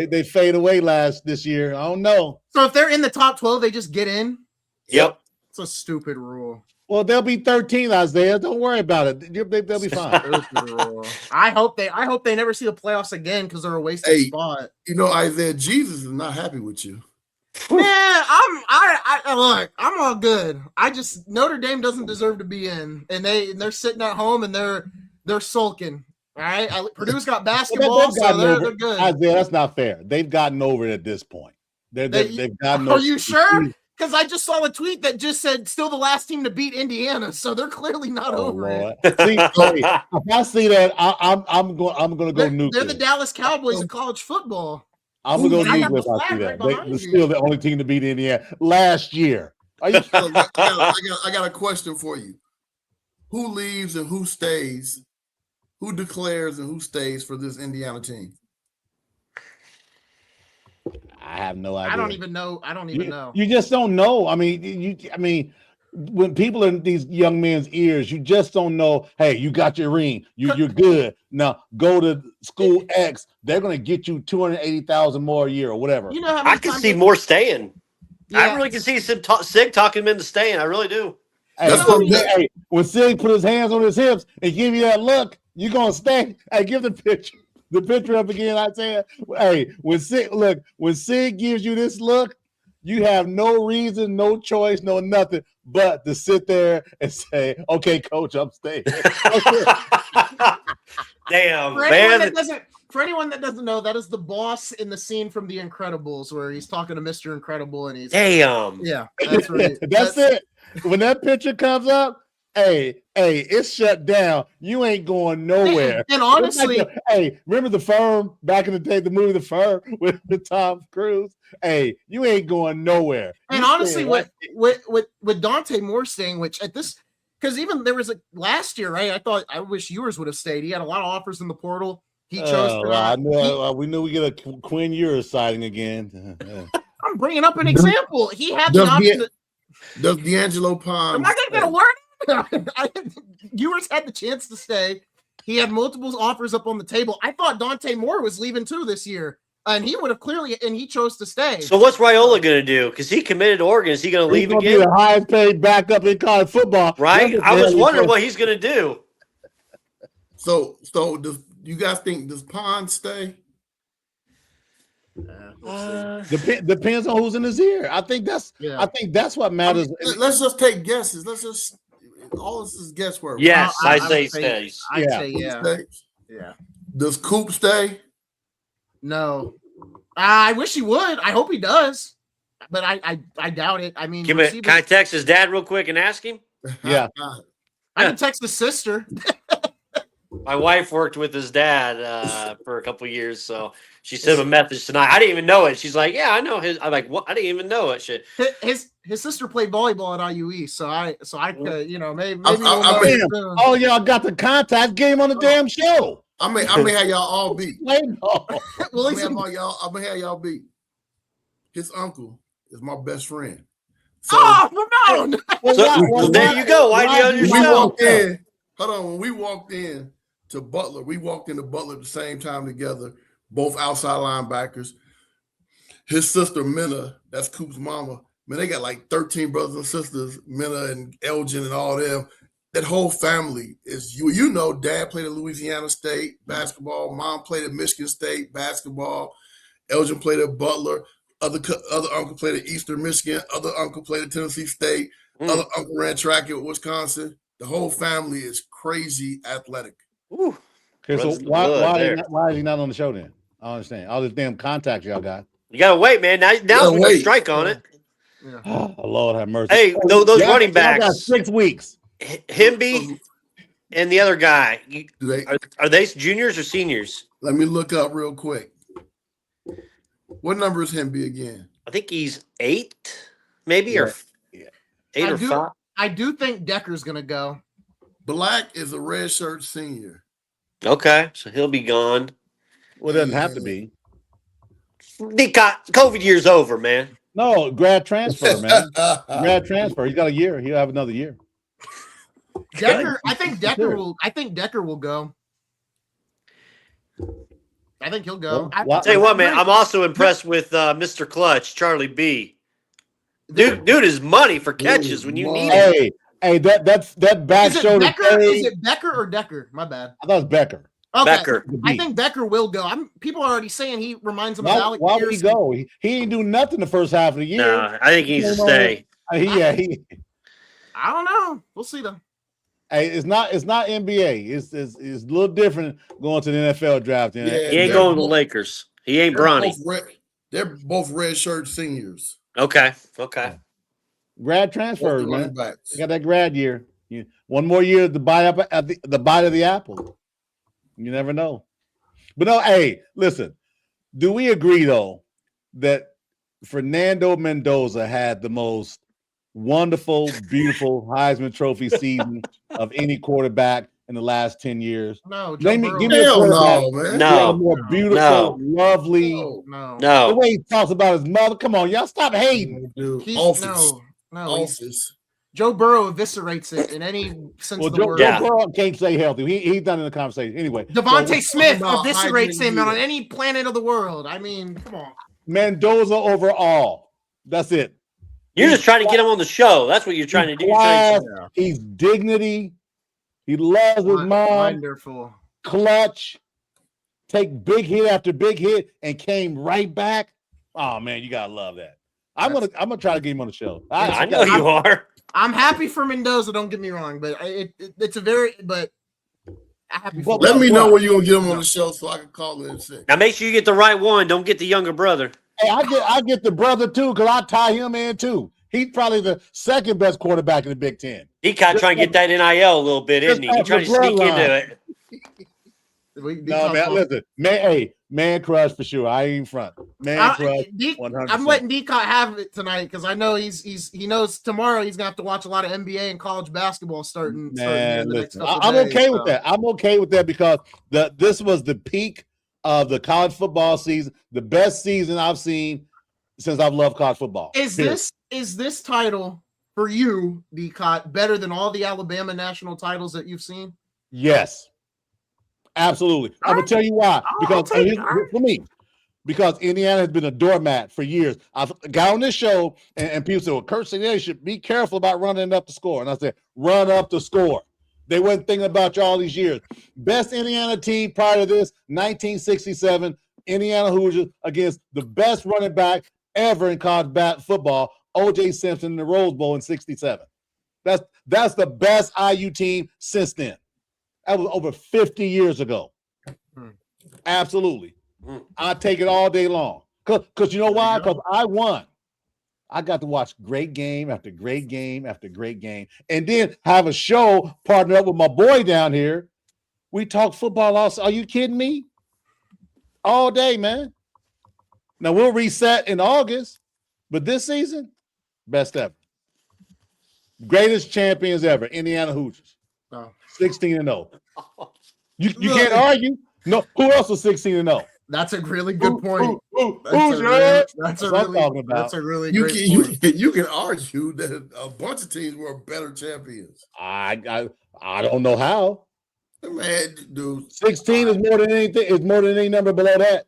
they fade away this year. I don't know. So if they're in the top 12, they just get in? Yep. It's a stupid rule. Well, they'll be 13, Isaiah. Don't worry about it. They'll be fine. I hope they never see the playoffs again because they're a wasted spot. You know, Isaiah, Jesus is not happy with you. Man, look, I'm all good. I just Notre Dame doesn't deserve to be in, and they're sitting at home and they're sulking. All right, Purdue's got basketball, so they're good. Isaiah, that's not fair. They've gotten over it at this point. They've gotten over. Are you sure? Because I just saw a tweet that just said still the last team to beat Indiana, so they're clearly not over it. See, if I see that, I'm going to go nuclear. They're the Dallas Cowboys of college football. I'm going to go nuclear if I see that. They're still the only team to beat Indiana last year. I got a question for you. Who leaves and who stays? Who declares and who stays for this Indiana team? I have no idea. I don't even know. You just don't know. I mean, when people in these young men's ears, you just don't know. Hey, you got your ring. You're good. Now go to school X. They're going to get you $280,000 more a year or whatever. You know, I can see more staying. Yeah. I really can see Sig talking him into staying. I really do. Hey, when Sig put his hands on his hips and give you that look, you're going to stay. Hey, give the picture up again. I say, hey, when Sig gives you this look, you have no reason, no choice, no nothing but to sit there and say, "Okay, coach, I'm staying." Damn, for anyone that doesn't know, that is the boss in the scene from The Incredibles where he's talking to Mr. Incredible and he's yeah, that's right. that's it. When that picture comes up, hey, it's shut down. You ain't going nowhere. And honestly, remember The Firm back in the day, the movie The Firm with Tom Cruise? Hey, you ain't going nowhere. And honestly, with Dante Moore staying, which at this, because even there was last year, right? I wish yours would have stayed. He had a lot of offers in the portal. He chose to not. We knew we get a Quinn Ewers sighting again. I'm bringing up an example. He had the option. Does D'Angelo Pond? Am I going to get a word? Ewers had the chance to stay. He had multiple offers up on the table. I thought Dante Moore was leaving too this year, and he would have clearly, and he chose to stay. So what's Raiola going to do? Because he committed to Oregon. Is he going to leave again? Be the highest paid backup in college football, right? I was wondering what he's going to do. So does you guys think does Pond stay? Depends on who's in his ear. I think that's what matters. Let's just take guesses. All this is guesswork. Yes, I say stays. I'd say yeah. Does Coop stay? No. I wish he would. I hope he does. But I doubt it. I mean, can I text his dad real quick and ask him? Yeah. I can text his sister. My wife worked with his dad for a couple of years, so she sent him a message tonight. I didn't even know it. She's like, "Yeah, I know his." I'm like, "What? I didn't even know it." Shit. His sister played volleyball at IUE, so I could, maybe. Oh, y'all got the contact game on the damn show. I may have y'all all beat. Well, I'm gonna have y'all beat. His uncle is my best friend. So, Ramon! So there you go. Why do you on your show? Hold on. When we walked in to Butler, at the same time together, both outside linebackers. His sister, Minna, that's Coop's mama. Man, they got like 13 brothers and sisters, Minna and Elgin and all them. That whole family is, dad played at Louisiana State basketball. Mom played at Michigan State basketball. Elgin played at Butler. Other uncle played at Eastern Michigan. Other uncle played at Tennessee State. Other uncle ran track at Wisconsin. The whole family is crazy athletic. Ooh. Okay, so why is he not on the show then? I don't understand. All this damn contacts y'all got. You gotta wait, man. Now we got a strike on it. Yeah. Oh, Lord have mercy. Hey, those running backs. Got 6 weeks. Himby and the other guy. Are they juniors or seniors? Let me look up real quick. What number is Himby again? I think he's 8, maybe, or 8 or 5. I do think Decker's gonna go. Black is a red shirt senior. Okay, so he'll be gone. Well, it doesn't have to be. COVID year's over, man. No, grad transfer, man. Grad transfer. He's got a year. He'll have another year. Decker, I think Decker will. I think Decker will go. I think he'll go. Well, Tell you what, man, I'm also impressed with Mr. Clutch, Charlie B. Dude is money for catches when you need it. Hey, that back shoulder. Is it Becker or Decker? My bad. I thought it was Becker. Okay. Becker. I think Becker will go. People are already saying he reminds him of Why Alec would he Pearson. go? He ain't do nothing the first half of the year. No, I think he needs to stay. I don't know. We'll see though. Hey, it's not NBA. It's a little different going to the NFL draft. He ain't going to the Lakers. He ain't Bronny. They're both red shirt seniors. Okay. Grad transfers, man. They got that grad year. One more year to buy up at the bite of the apple. You never know. But no, hey, listen. Do we agree though that Fernando Mendoza had the most wonderful, beautiful Heisman Trophy season of any quarterback in the last 10 years? No, give me a quarterback. Man. No, more beautiful, lovely. No. The way he talks about his mother. Come on, y'all, stop hating. Dude, no. Joe Burrow eviscerates it in any sense of the word. Joe Burrow can't stay healthy. He's done in the conversation anyway. Devontae Smith eviscerates him on any planet of the world. I mean, come on. Mendoza overall. That's it. You're just trying to get him on the show. That's what you're trying to do. He's dignity. He loves his mom. Wonderful. Clutch. Take big hit after big hit and came right back. Oh man, you gotta love that. I'm gonna try to get him on the show. I know you are. I'm happy for Mendoza. Don't get me wrong, but it's a very happy. For Let me know when you're gonna get him on the show so I can call in sick. Now make sure you get the right one. Don't get the younger brother. Hey, I get the brother too because I tie him in too. He's probably the second best quarterback in the Big Ten. He kind of trying to get that NIL a little bit, isn't he? He trying to sneak into it. No, man, listen, man crush for sure. I ain't front. Man crush. 100%. I'm letting Decott have it tonight because I know he knows tomorrow he's gonna have to watch a lot of NBA and college basketball starting. Man, listen, I'm okay with that. I'm okay with that because this was the peak of the college football season, the best season I've seen since I've loved college football. Is this title for you, Decott, better than all the Alabama national titles that you've seen? Yes. Absolutely. I'm gonna tell you why. Because for me, because Indiana has been a doormat for years. I've got on this show and people say, well, Kurt said they should be careful about running up the score. And I said, run up the score. They wasn't thinking about you all these years. Best Indiana team prior to this, 1967, Indiana Hoosiers against the best running back ever in college football, O.J. Simpson in the Rose Bowl in 67. That's the best IU team since then. That was over 50 years ago. Absolutely. I take it all day long. Because you know why? Because I won. I got to watch great game after great game after great game. And then have a show partnered up with my boy down here. We talk football also. Are you kidding me? All day, man. Now we'll reset in August. But this season, best ever. Greatest champions ever. Indiana Hoosiers. 16-0. You can't argue. No, who else was 16-0? That's a really good point. That's a really great point. You can argue that a bunch of teams were better champions. I don't know how. Man, dude, 16 is more than anything. Is more than any number below that.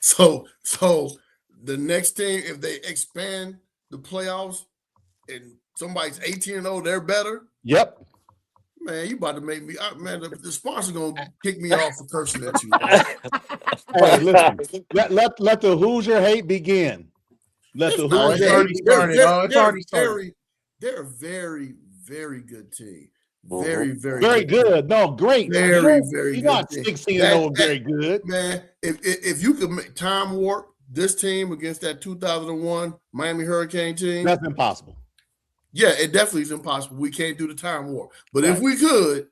So the next team, if they expand the playoffs and somebody's 18-0, they're better. Yep. Man, you about to make me man. The sponsor gonna kick me off for cursing at you. Hey, listen. Let the Hoosier hate begin. Let the Hoosier hate. It's already started. They're a very, very good team. Very, very, very good. No, great. Very, very good. You're not 16-0 very good. Man, if you could make time warp this team against that 2001 Miami Hurricane team, that's impossible. Yeah, it definitely is impossible. We can't do the time warp. But if we could.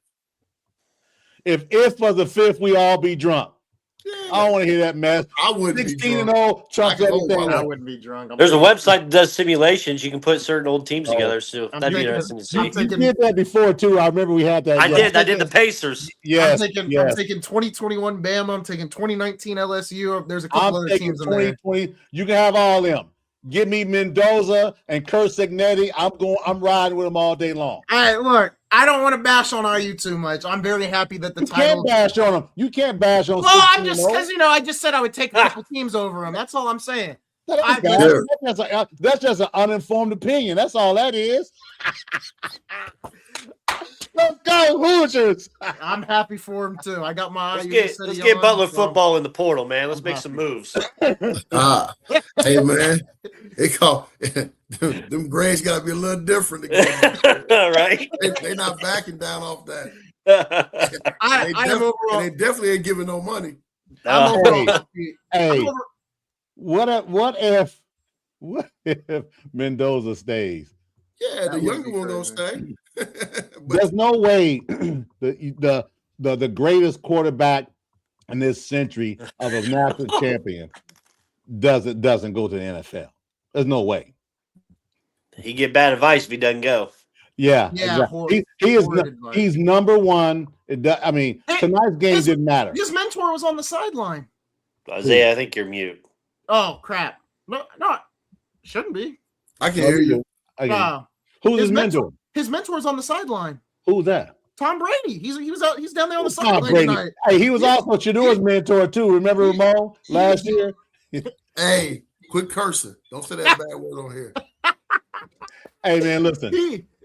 If was the fifth, we all be drunk. I don't want to hear that mess. I wouldn't be 16 and drunk. 0 trumps I can hold everything. my- I wouldn't be drunk. There's a website that does simulations. You can put certain old teams Oh. together. So I'm that'd be thinking- interesting to I'm see. You thinking- did that before too. I remember we had that. I yeah. did. I did the Pacers. Yes. I'm taking 2021 Bama. I'm taking 2019 LSU. There's a couple I'm other taking teams in there. 2020. You can have all them. Give me Mendoza and Kurt Signetti. I'm riding with them all day long. All right, look, I don't want to bash on IU too much. I'm very happy that the You title. can't bash on them. You can't bash on. Well, I'm 16 just and 0. because I just said I would take a couple teams over them. That's all I'm saying. That ain't bad. That's just an uninformed opinion. That's all that is. Let's go Hoosiers. I'm happy for him too. I got my Let's IU get city Butler on, so- football in the portal, man. Let's I'm make some happy. moves. Hey man, they call them grades got to be a little different. To get Right? they not backing down off that. I am overall. And they definitely ain't giving no money. I'm overall Hey. happy. Hey, I'm over- what if Mendoza stays? Yeah, That the would younger be one gonna crazy. stay. But There's no way the greatest quarterback in this century of a national champion doesn't go to the NFL. There's no way. He get bad advice if he doesn't go. Yeah, Yeah, exactly. He is horrid advice. he's number one. I mean, Hey, tonight's game his- didn't matter. His mentor was on the sideline. Isaiah, I think you're mute. Oh crap! No, shouldn't be. I can hear you. Okay. No, Who's his his mentor? his mentor's on the sideline. Who's that? Tom Brady. He's down there on the Tom sideline Brady. tonight. Hey, he was also Shanua's mentor too. Remember Ramon last year? Hey, quit cursing. Don't say that bad word on here. Hey man, listen.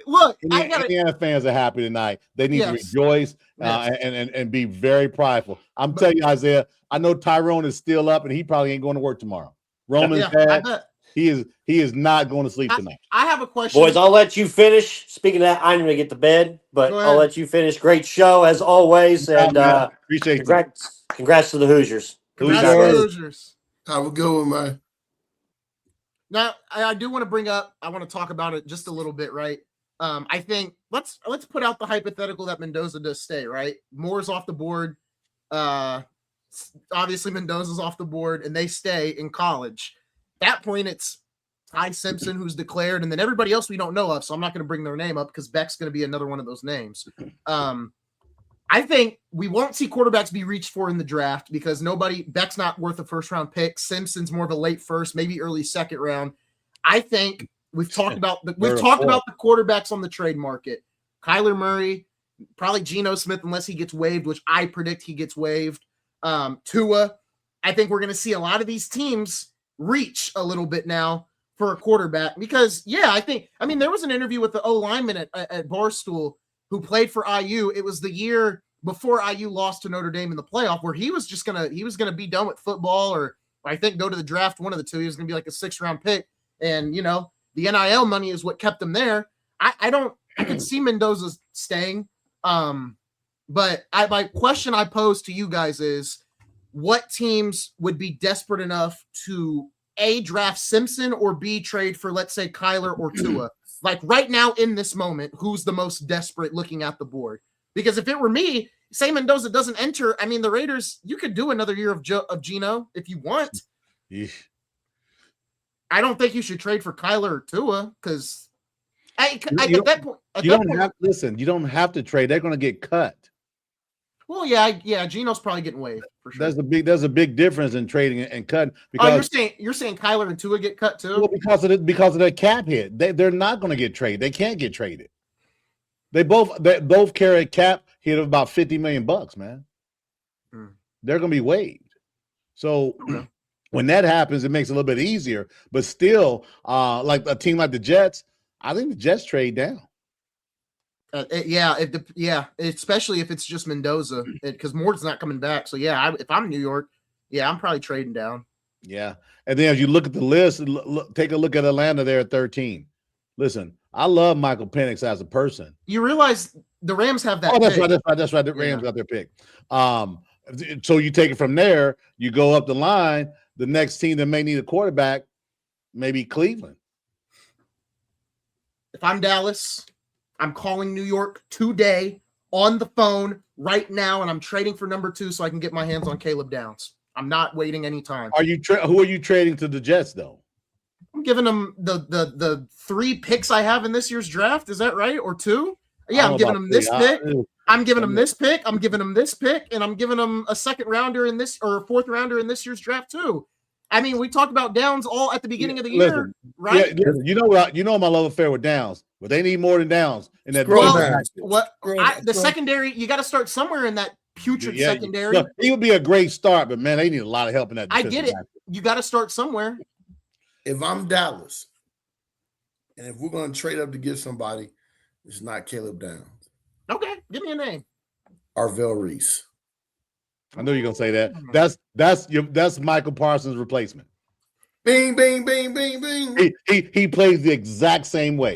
Look, I got Indiana fans are happy tonight. They need Yes. to rejoice Yes. and be very prideful. I'm telling you, Isaiah. I know Tyrone is still up, and he probably ain't going to work tomorrow. Roman's Yeah, I bad. bet. He is not going to sleep tonight. I have a question. Boys, I'll let you finish. Speaking of that, I'm going to get to bed, but Go I'll ahead. let you finish. Great show as always, and Appreciate you. congrats to the Hoosiers. Congrats Hoosiers. to the Hoosiers. Have a good one, man. Now, I do want to bring up. I want to talk about it just a little bit, right? I think let's put out the hypothetical that Mendoza does stay, right? Moore's off the board. Obviously Mendoza's off the board, and they stay in college. At that point, it's Ty Simpson who's declared, and then everybody else we don't know of. So I'm not going to bring their name up because Beck's going to be another one of those names. I think we won't see quarterbacks be reached for in the draft because Beck's not worth a first round pick. Simpson's more of a late first, maybe early second round. I think we've talked about the quarterbacks on the trade market. Kyler Murray, probably Geno Smith, unless he gets waived, which I predict he gets waived. Tua. I think we're going to see a lot of these teams reach a little bit now for a quarterback because, there was an interview with the O lineman at Barstool who played for IU. It was the year before IU lost to Notre Dame in the playoff where he was gonna be done with football, or I think go to the draft, one of the two. He was gonna be like a 6th round pick, and the NIL money is what kept him there. I can see Mendoza staying. But my question I pose to you guys is, what teams would be desperate enough to A, draft Simpson, or B, trade for, let's say, Kyler or Tua? Like right now in this moment, who's the most desperate looking at the board? Because if it were me, say Mendoza doesn't enter, the Raiders, you could do another year of Geno if you want. Yeesh. I don't think you should trade for Kyler or Tua because at that point, you don't have to trade. They're going to get cut. Well, yeah, Geno's probably getting waived for sure. There's a big difference in trading and cutting. Because you're saying Kyler and Tua get cut too? Well, because of the cap hit, they're not going to get traded. They can't get traded. They both carry a cap hit of about $50 million, man. They're going to be waived. So when that happens, it makes it a little bit easier. But still, like a team like the Jets, I think the Jets trade down. Especially if it's just Mendoza, because Moore's not coming back. So if I'm New York, I'm probably trading down. Yeah, and then as you look at the list, take a look at Atlanta there at 13. Listen, I love Michael Penix as a person. You realize the Rams have that. Oh, that's right. The Rams got their pick. So you take it from there. You go up the line. The next team that may need a quarterback, maybe Cleveland. If I'm Dallas, I'm calling New York today on the phone right now, and I'm trading for number 2 so I can get my hands on Caleb Downs. I'm not waiting any time. Who are you trading to the Jets though? I'm giving them the 3 picks I have in this year's draft. Is that right? Or 2? Yeah, I'm giving them this pick. I'm giving them this pick. I'm giving them this pick, and I'm giving them a 2nd rounder in this, or a 4th rounder in this year's draft too. I mean, we talked about Downs all at the beginning of the year, right? Yeah, you know my love affair with Downs, but they need more than Downs in that. The secondary, you got to start somewhere in that putrid secondary. Look, he would be a great start, but man, they need a lot of help in that. I get it. You got to start somewhere. If I'm Dallas, and if we're going to trade up to get somebody, it's not Caleb Downs. Okay, give me a name. Arvell Reese. I know you're gonna say that. That's Michael Parsons' replacement. Bing, bing, bing, bing, bing. He plays the exact same way.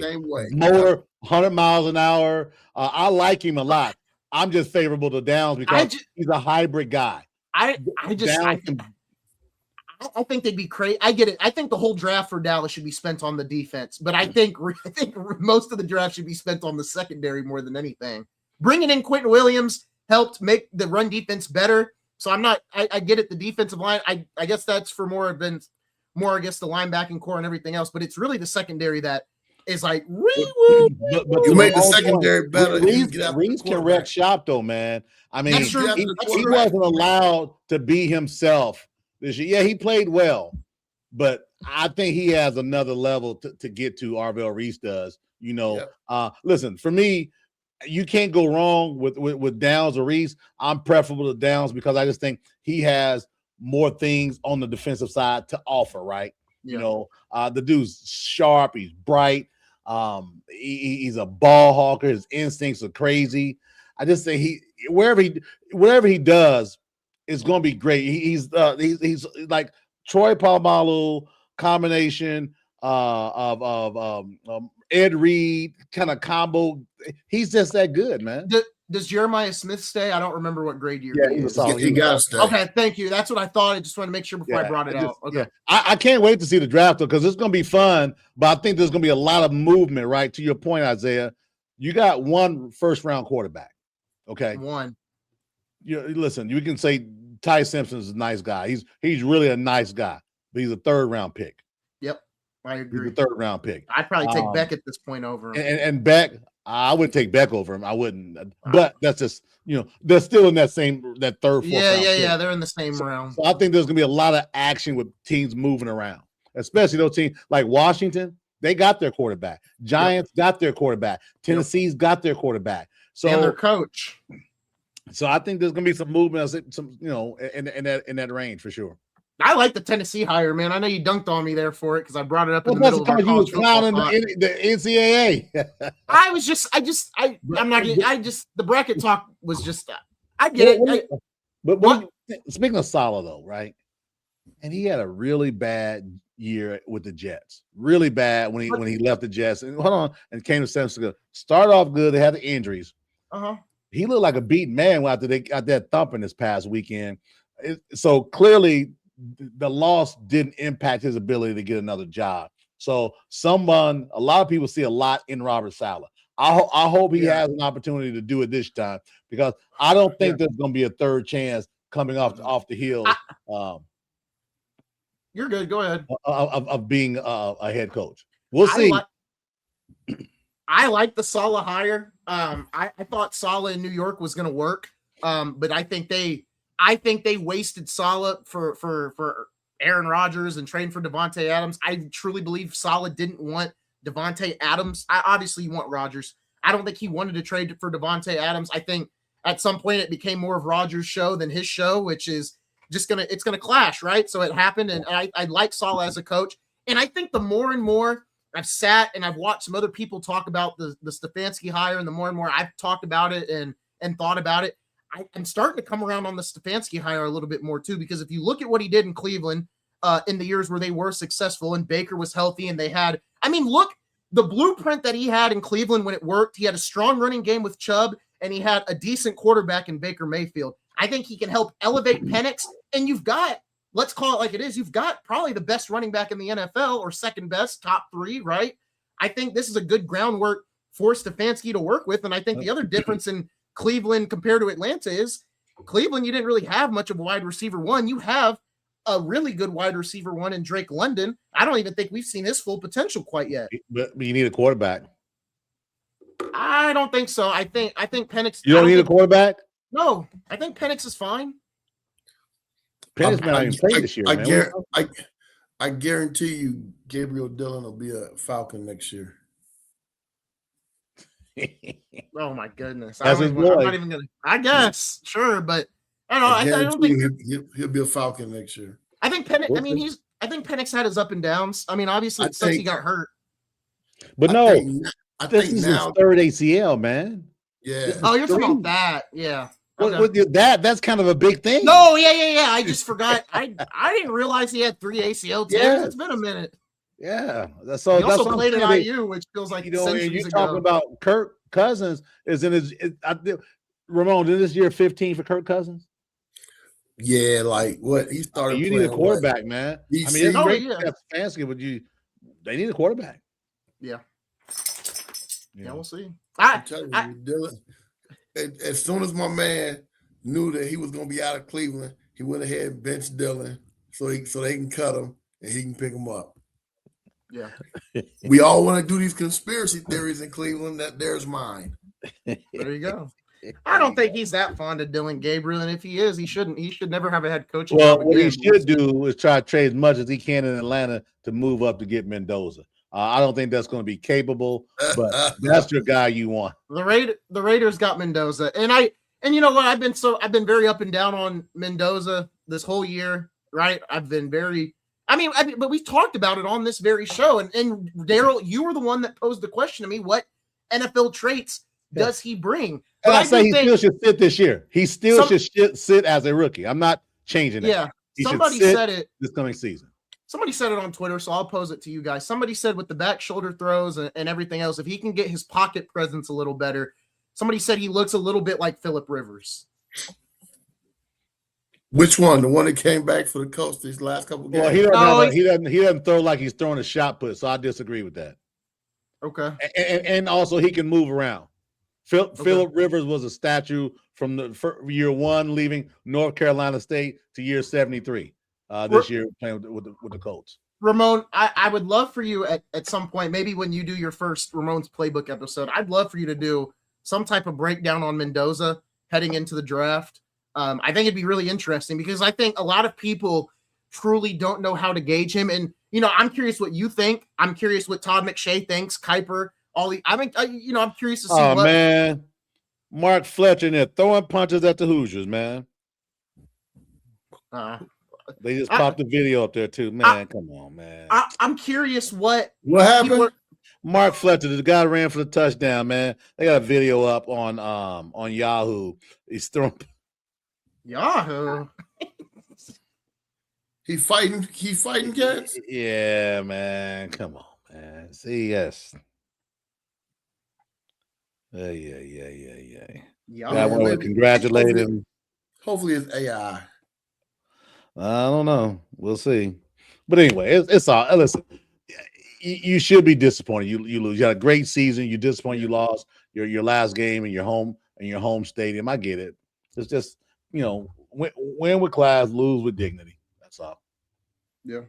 Motor, 100 miles an hour. I like him a lot. I'm just favorable to Downs because he's a hybrid guy. I think they'd be crazy. I get it. I think the whole draft for Dallas should be spent on the defense, but I think most of the draft should be spent on the secondary more than anything. Bringing in Quentin Williams helped make the run defense better. So I get it. The defensive line, I guess that's for more, the linebacking core and everything else, but it's really the secondary that is like, but you make the secondary better. Reese can wreck shop though, man. I mean, he wasn't allowed to be himself this year. Yeah, he played well, but I think he has another level to get to. Arvell Reese does. Listen, for me, you can't go wrong with Downs or Reese. I'm preferable to Downs because I just think he has more things on the defensive side to offer, right? Yeah. The dude's sharp, he's bright, he's a ball hawker, his instincts are crazy. I just think wherever he does, it's gonna be great. He's like Troy Polamalu combination of Ed Reed kind of combo. He's just that good, man. Does Jeremiah Smith stay? I don't remember what grade you're. Yeah, he got to stay. Okay, thank you. That's what I thought. I just wanted to make sure before I brought it out. Okay, I can't wait to see the draft because it's going to be fun. But I think there's going to be a lot of movement. Right to your point, Isaiah. You got 1 first-round quarterback. Okay, 1. Listen. You can say Ty Simpson's a nice guy. He's really a nice guy, but he's a 3rd-round pick. Yep, I agree. He's a 3rd-round pick. I'd probably take Beck at this point over him. And Beck. I would take Beck over him. I wouldn't, but that's just they're still in that 3rd, 4th. Yeah. They're in the same round. So I think there's gonna be a lot of action with teams moving around, especially those teams like Washington. They got their quarterback. Giants got their quarterback. Tennessee's got their quarterback. So and their coach. So I think there's gonna be some movement, in that range for sure. I like the Tennessee hire, man. I know you dunked on me there for it because I brought it up in the middle of our college football talk. The NCAA. The bracket talk was just, I get it. But speaking of Saleh though, right? And he had a really bad year with the Jets. Really bad when he left the Jets and and came to San Francisco. Started off good. They had the injuries. He looked like a beaten man after they got that thumping this past weekend. So clearly, the loss didn't impact his ability to get another job. So a lot of people see a lot in Robert Saleh. I hope he has an opportunity to do it this time because I don't think there's going to be a 3rd chance coming off the heels. You're good. Go ahead. Of being a head coach. We'll see. I like the Saleh hire. I thought Saleh in New York was going to work, but I think they wasted Saleh for Aaron Rodgers and trading for Davante Adams. I truly believe Saleh didn't want Davante Adams. Obviously you want Rodgers. I don't think he wanted to trade for Davante Adams. I think at some point it became more of Rodgers' show than his show, which is just it's gonna clash, right? So it happened, and I like Saleh as a coach. And I think the more and more I've sat and I've watched some other people talk about the Stefanski hire, and the more and more I've talked about it and thought about it, I'm starting to come around on the Stefanski hire a little bit more too, because if you look at what he did in Cleveland in the years where they were successful and Baker was healthy and look, the blueprint that he had in Cleveland when it worked, he had a strong running game with Chubb and he had a decent quarterback in Baker Mayfield. I think he can help elevate Penix, and you've got, let's call it like it is, you've got probably the best running back in the NFL or second best, top 3, right? I think this is a good groundwork for Stefanski to work with, and I think the other difference in Cleveland compared to Atlanta is Cleveland, you didn't really have much of a wide receiver one. You have a really good wide receiver one in Drake London. I don't even think we've seen his full potential quite yet. But you need a quarterback. I don't think so. I think Penix. You don't need a quarterback? No, I think Penix is fine. Penix not even playing this year, man. I guarantee you Gabriel Dillon will be a Falcon next year. Oh my goodness! I'm not even gonna. I guess sure, but I don't know. I don't think he'll be a Falcon next year. I think Penix. I mean, I think Penix had his up and downs. I mean, obviously, it sucks he got hurt. But I think this is his third ACL, man. Yeah. Oh, you're talking about that? Yeah. Okay. That's kind of a big thing. No, yeah. I just forgot. I didn't realize he had 3 ACL tears. Yeah. It's been a minute. Yeah. He also played at IU, which feels like centuries ago. Talking about Kirk Cousins is in his. Ramon, is this year 15 for Kirk Cousins? Yeah, like what he started. You need a quarterback, man. I mean, it's great. That's fancy, but they need a quarterback. Yeah. Yeah, we'll see. I'm telling you, Dylan. As soon as my man knew that he was going to be out of Cleveland, he went ahead and benched Dillon so they can cut him and he can pick him up. Yeah. We all want to do these conspiracy theories in Cleveland. That there's mine. There you go. I don't think he's that fond of Dillon Gabriel, and if he is, he shouldn't. He should never have a head coach. Well, what he should do is try to trade as much as he can in Atlanta to move up to get Mendoza. I don't think that's going to be capable, but that's your guy you want. The Raiders got Mendoza, and you know what? I've been very up and down on Mendoza this whole year, right? I've been very. But we talked about it on this very show, and Daryl, you were the one that posed the question to me: what NFL traits does he bring? But I say he still should sit this year. He still should sit as a rookie. I'm not changing that. Yeah, somebody said it this coming season. Somebody said it on Twitter, so I'll pose it to you guys. Somebody said with the back shoulder throws and everything else, if he can get his pocket presence a little better, somebody said he looks a little bit like Phillip Rivers. Which one? The one that came back for the Colts these last couple of games? Well, he doesn't throw like he's throwing a shot put, so I disagree with that. Okay. And also he can move around. Phillip Rivers was a statue from the year 1 leaving North Carolina State to year 73. This year playing with the Colts. Ramon, I would love for you at some point, maybe when you do your first Ramon's Playbook episode, I'd love for you to do some type of breakdown on Mendoza heading into the draft. I think it'd be really interesting because I think a lot of people truly don't know how to gauge him. And, I'm curious what you think. I'm curious what Todd McShay thinks, Kuiper, Ollie. I'm curious to see what. Oh, man. Mark Fletcher in there throwing punches at the Hoosiers, man. They just popped the video up there too, man. Come on, man. I'm curious what happened. Mark Fletcher, the guy ran for the touchdown, man. They got a video up on Yahoo. He's throwing Yahoo. He fighting cats. Yeah, man. Come on, man. See, yes. Yeah. I want to congratulate him. Hopefully, it's AI. I don't know. We'll see. But anyway, it's all. Listen, you should be disappointed. You lose. You had a great season. You're disappointed you lost your last game in your home stadium. I get it. It's just win with class, lose with dignity. That's all. Yeah.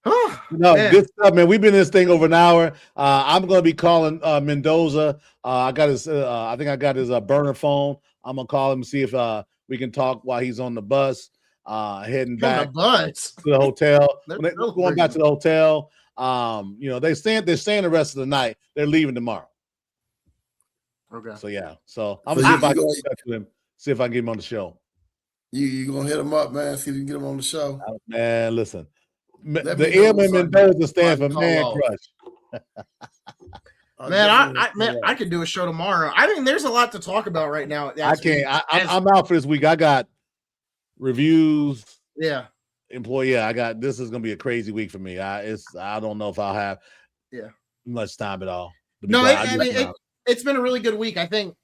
Good stuff, man. We've been in this thing over an hour. I'm going to be calling Mendoza. I got his. I think I got his burner phone. I'm gonna call him and see if we can talk while he's on the bus. Heading back to the hotel. Going back to the hotel. They're staying the rest of the night. They're leaving tomorrow. Okay. So yeah. So I'm gonna see if I can get in touch with him. See if I can get him on the show. You gonna hit him up, man? See if you can get him on the show. Man, listen. The M in Mendoza stands for man crush. I could do a show tomorrow. I mean, there's a lot to talk about right now. I can't. I'm out for this week. I got reviews. Yeah. Employee. Yeah, I got. This is gonna be a crazy week for me. I don't know if I'll have much time at all. No, it's been a really good week. I think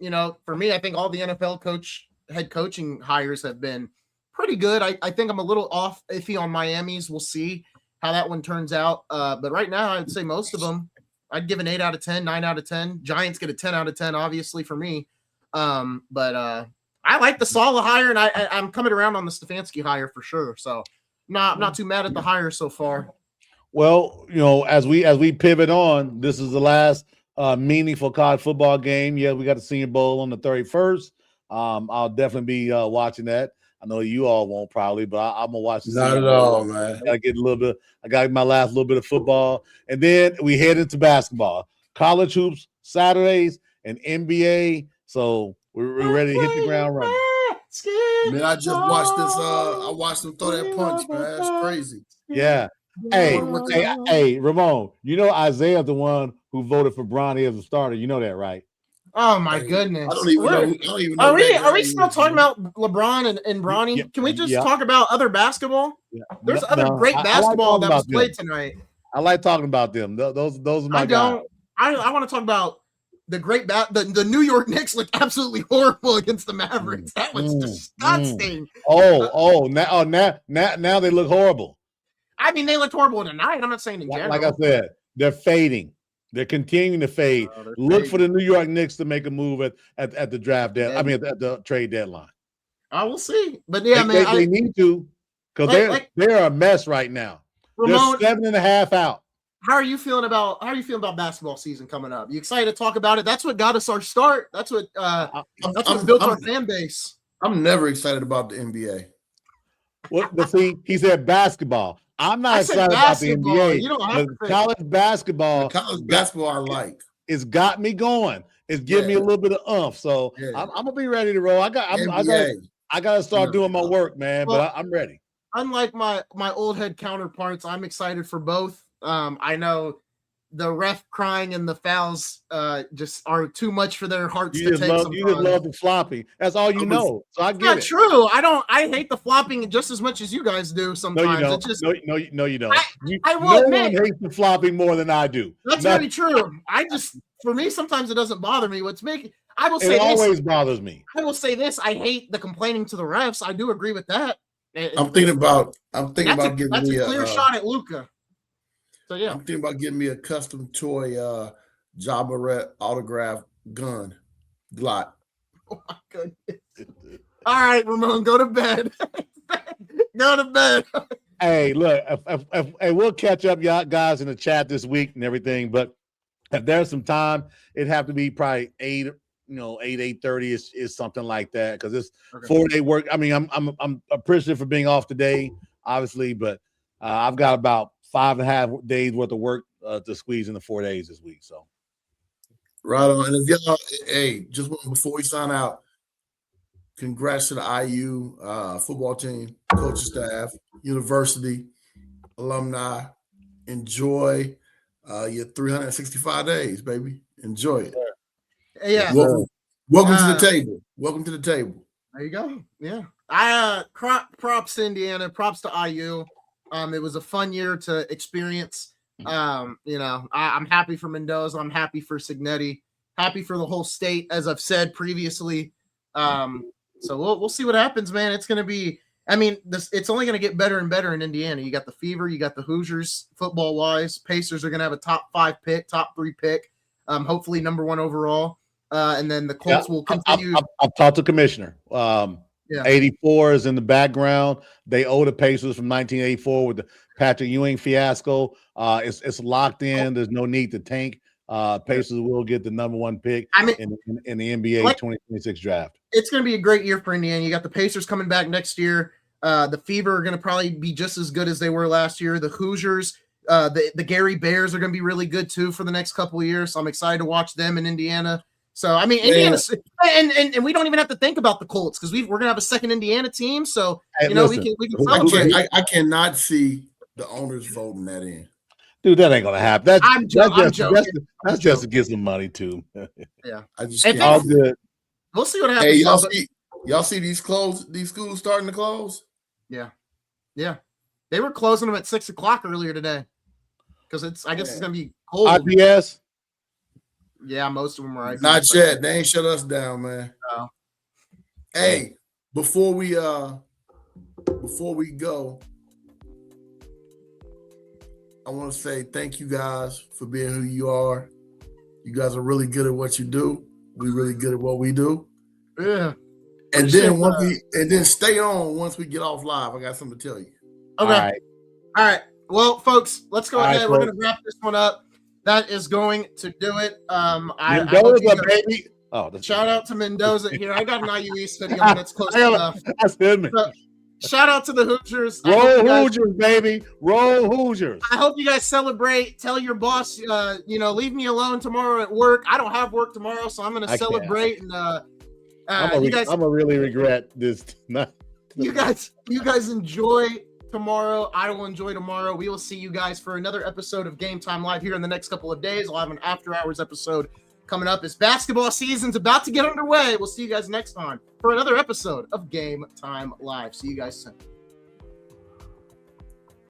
for me, I think all the NFL head coaching hires have been pretty good. I think I'm a little iffy on Miami's. We'll see how that one turns out. But right now, I'd say most of them, I'd give an 8 out of 10, 9 out of 10. Giants get a 10 out of 10, obviously, for me. But I like the Saleh hire, and I'm coming around on the Stefanski hire for sure. So I'm not too mad at the hire so far. Well, as we pivot on, this is the last meaningful college football game. Yeah, we got the Senior Bowl on the 31st. I'll definitely be watching that. I know you all won't probably, but I'm gonna watch the Not Senior at Bowl. all, man. I got my last little bit of football, and then we head into basketball, college hoops Saturdays, and NBA. So we're ready to hit the ground running. Man, I just watched this. I watched them throw that punch, man. That's crazy. Yeah. Hey, Ramon. Isaiah's the one who voted for Bronny as a starter. You know that, right? Oh my goodness! I don't even know. Are we still talking about LeBron and Bronny? Yeah, Can we just talk about other basketball? Yeah. There's other great basketball that was played tonight. I like talking about them. Those are my guys. I want to talk about the great the New York Knicks looked absolutely horrible against the Mavericks. That was disgusting. Now they look horrible. I mean, they looked horrible tonight. I'm not saying in general. Like I said, they're fading. They're continuing to fade. Look for the New York Knicks to make a move at the draft deadline. I mean, at the trade deadline. I will see. But yeah, they need to, because they're a mess right now. Ramon, they're 7.5 out. How are you feeling about basketball season coming up? You excited to talk about it? That's what got us our start. That's what built our fan base. I'm never excited about the NBA. But see, he said basketball. I'm not excited about the NBA. You don't have to college basketball. College basketball, I like. It's got me going. It's giving me a little bit of oomph. So I'm gonna be ready to roll. I got to start doing my work, man. But I'm ready. Unlike my old head counterparts, I'm excited for both. I know the ref crying and the fouls just are too much for their hearts to take. You just love the flopping. That's all you know. So I get it. Not true. I hate the flopping just as much as you guys do sometimes. No, you don't. I will admit, no one hates the flopping more than I do. That's very true. For me, sometimes it doesn't bother me. I will say it always bothers me. I will say this. I hate the complaining to the refs. I do agree with that. I'm thinking about getting that's a clear shot at Luka. So yeah, I'm thinking about getting me a custom toy Ja Morant autograph gun Glock. Oh my goodness! All right, Ramon, go to bed. Go to bed. Hey, look, if we'll catch up, y'all guys, in the chat this week and everything. But if there's some time, it'd have to be probably 8:30 is something like that, because it's 4-day work. I mean, I'm appreciative for being off today, obviously, but I've got about 5.5 days worth of work to squeeze into 4 days this week. So, right on. And if y'all, just before we sign out, congrats to the IU football team, coaching staff, university, alumni. Enjoy your 365 days, baby. Enjoy it. Yeah. Welcome to the table. Welcome to the table. There you go. Yeah. Props to Indiana. Props to IU. It was a fun year to experience. I'm happy for Mendoza. I'm happy for Cignetti. Happy for the whole state, as I've said previously. So we'll see what happens, man. It's going to be. I mean, it's only going to get better and better in Indiana. You got the Fever. You got the Hoosiers. Football wise, Pacers are going to have a top 3 pick. Hopefully number 1 overall. And then the Colts will continue. I've talked to Commissioner. 84 is in the background. They owe the Pacers from 1984 with the Patrick Ewing fiasco. It's locked in. There's no need to tank. Pacers will get the number 1 pick in the NBA 2026 draft. It's going to be a great year for Indiana. You got the Pacers coming back next year. The Fever are going to probably be just as good as they were last year. The Hoosiers, the Gary Bears are going to be really good too for the next couple of years. So I'm excited to watch them in Indiana. So I mean, Indiana, and we don't even have to think about the Colts, because we're gonna have a second Indiana team. So we can celebrate. I cannot see the owners voting that in. Dude, that ain't gonna happen. I'm joking. That's just to get some money too. Yeah, I just all good. We'll see what happens. Hey, y'all see these schools starting to close? Yeah. They were closing them at 6:00 earlier today, because I guess it's gonna be cold. IPS. Yeah, most of them are. Not yet. They ain't shut us down, man. No. Hey, before we go, I want to say thank you guys for being who you are. You guys are really good at what you do. We're really good at what we do. Yeah. And then stay on once we get off live. I got something to tell you. Okay. All right. Well, folks, let's go ahead. We're going to wrap this one up. That is going to do it. Mendoza, baby. Shout out to Mendoza here. I got an IU East video that's close enough. That's him. So, shout out to the Hoosiers. Roll Hoosiers, baby. Roll Hoosiers. I hope you guys celebrate. Tell your boss, leave me alone tomorrow at work. I don't have work tomorrow, so I'm going to celebrate. And I'm gonna really regret this. You guys enjoy tomorrow. I will enjoy tomorrow. We will see you guys for another episode of Game Time Live here in the next couple of days. I'll have an after hours episode coming up as basketball season's about to get underway. We'll see you guys next time for another episode of Game Time Live. See you guys soon.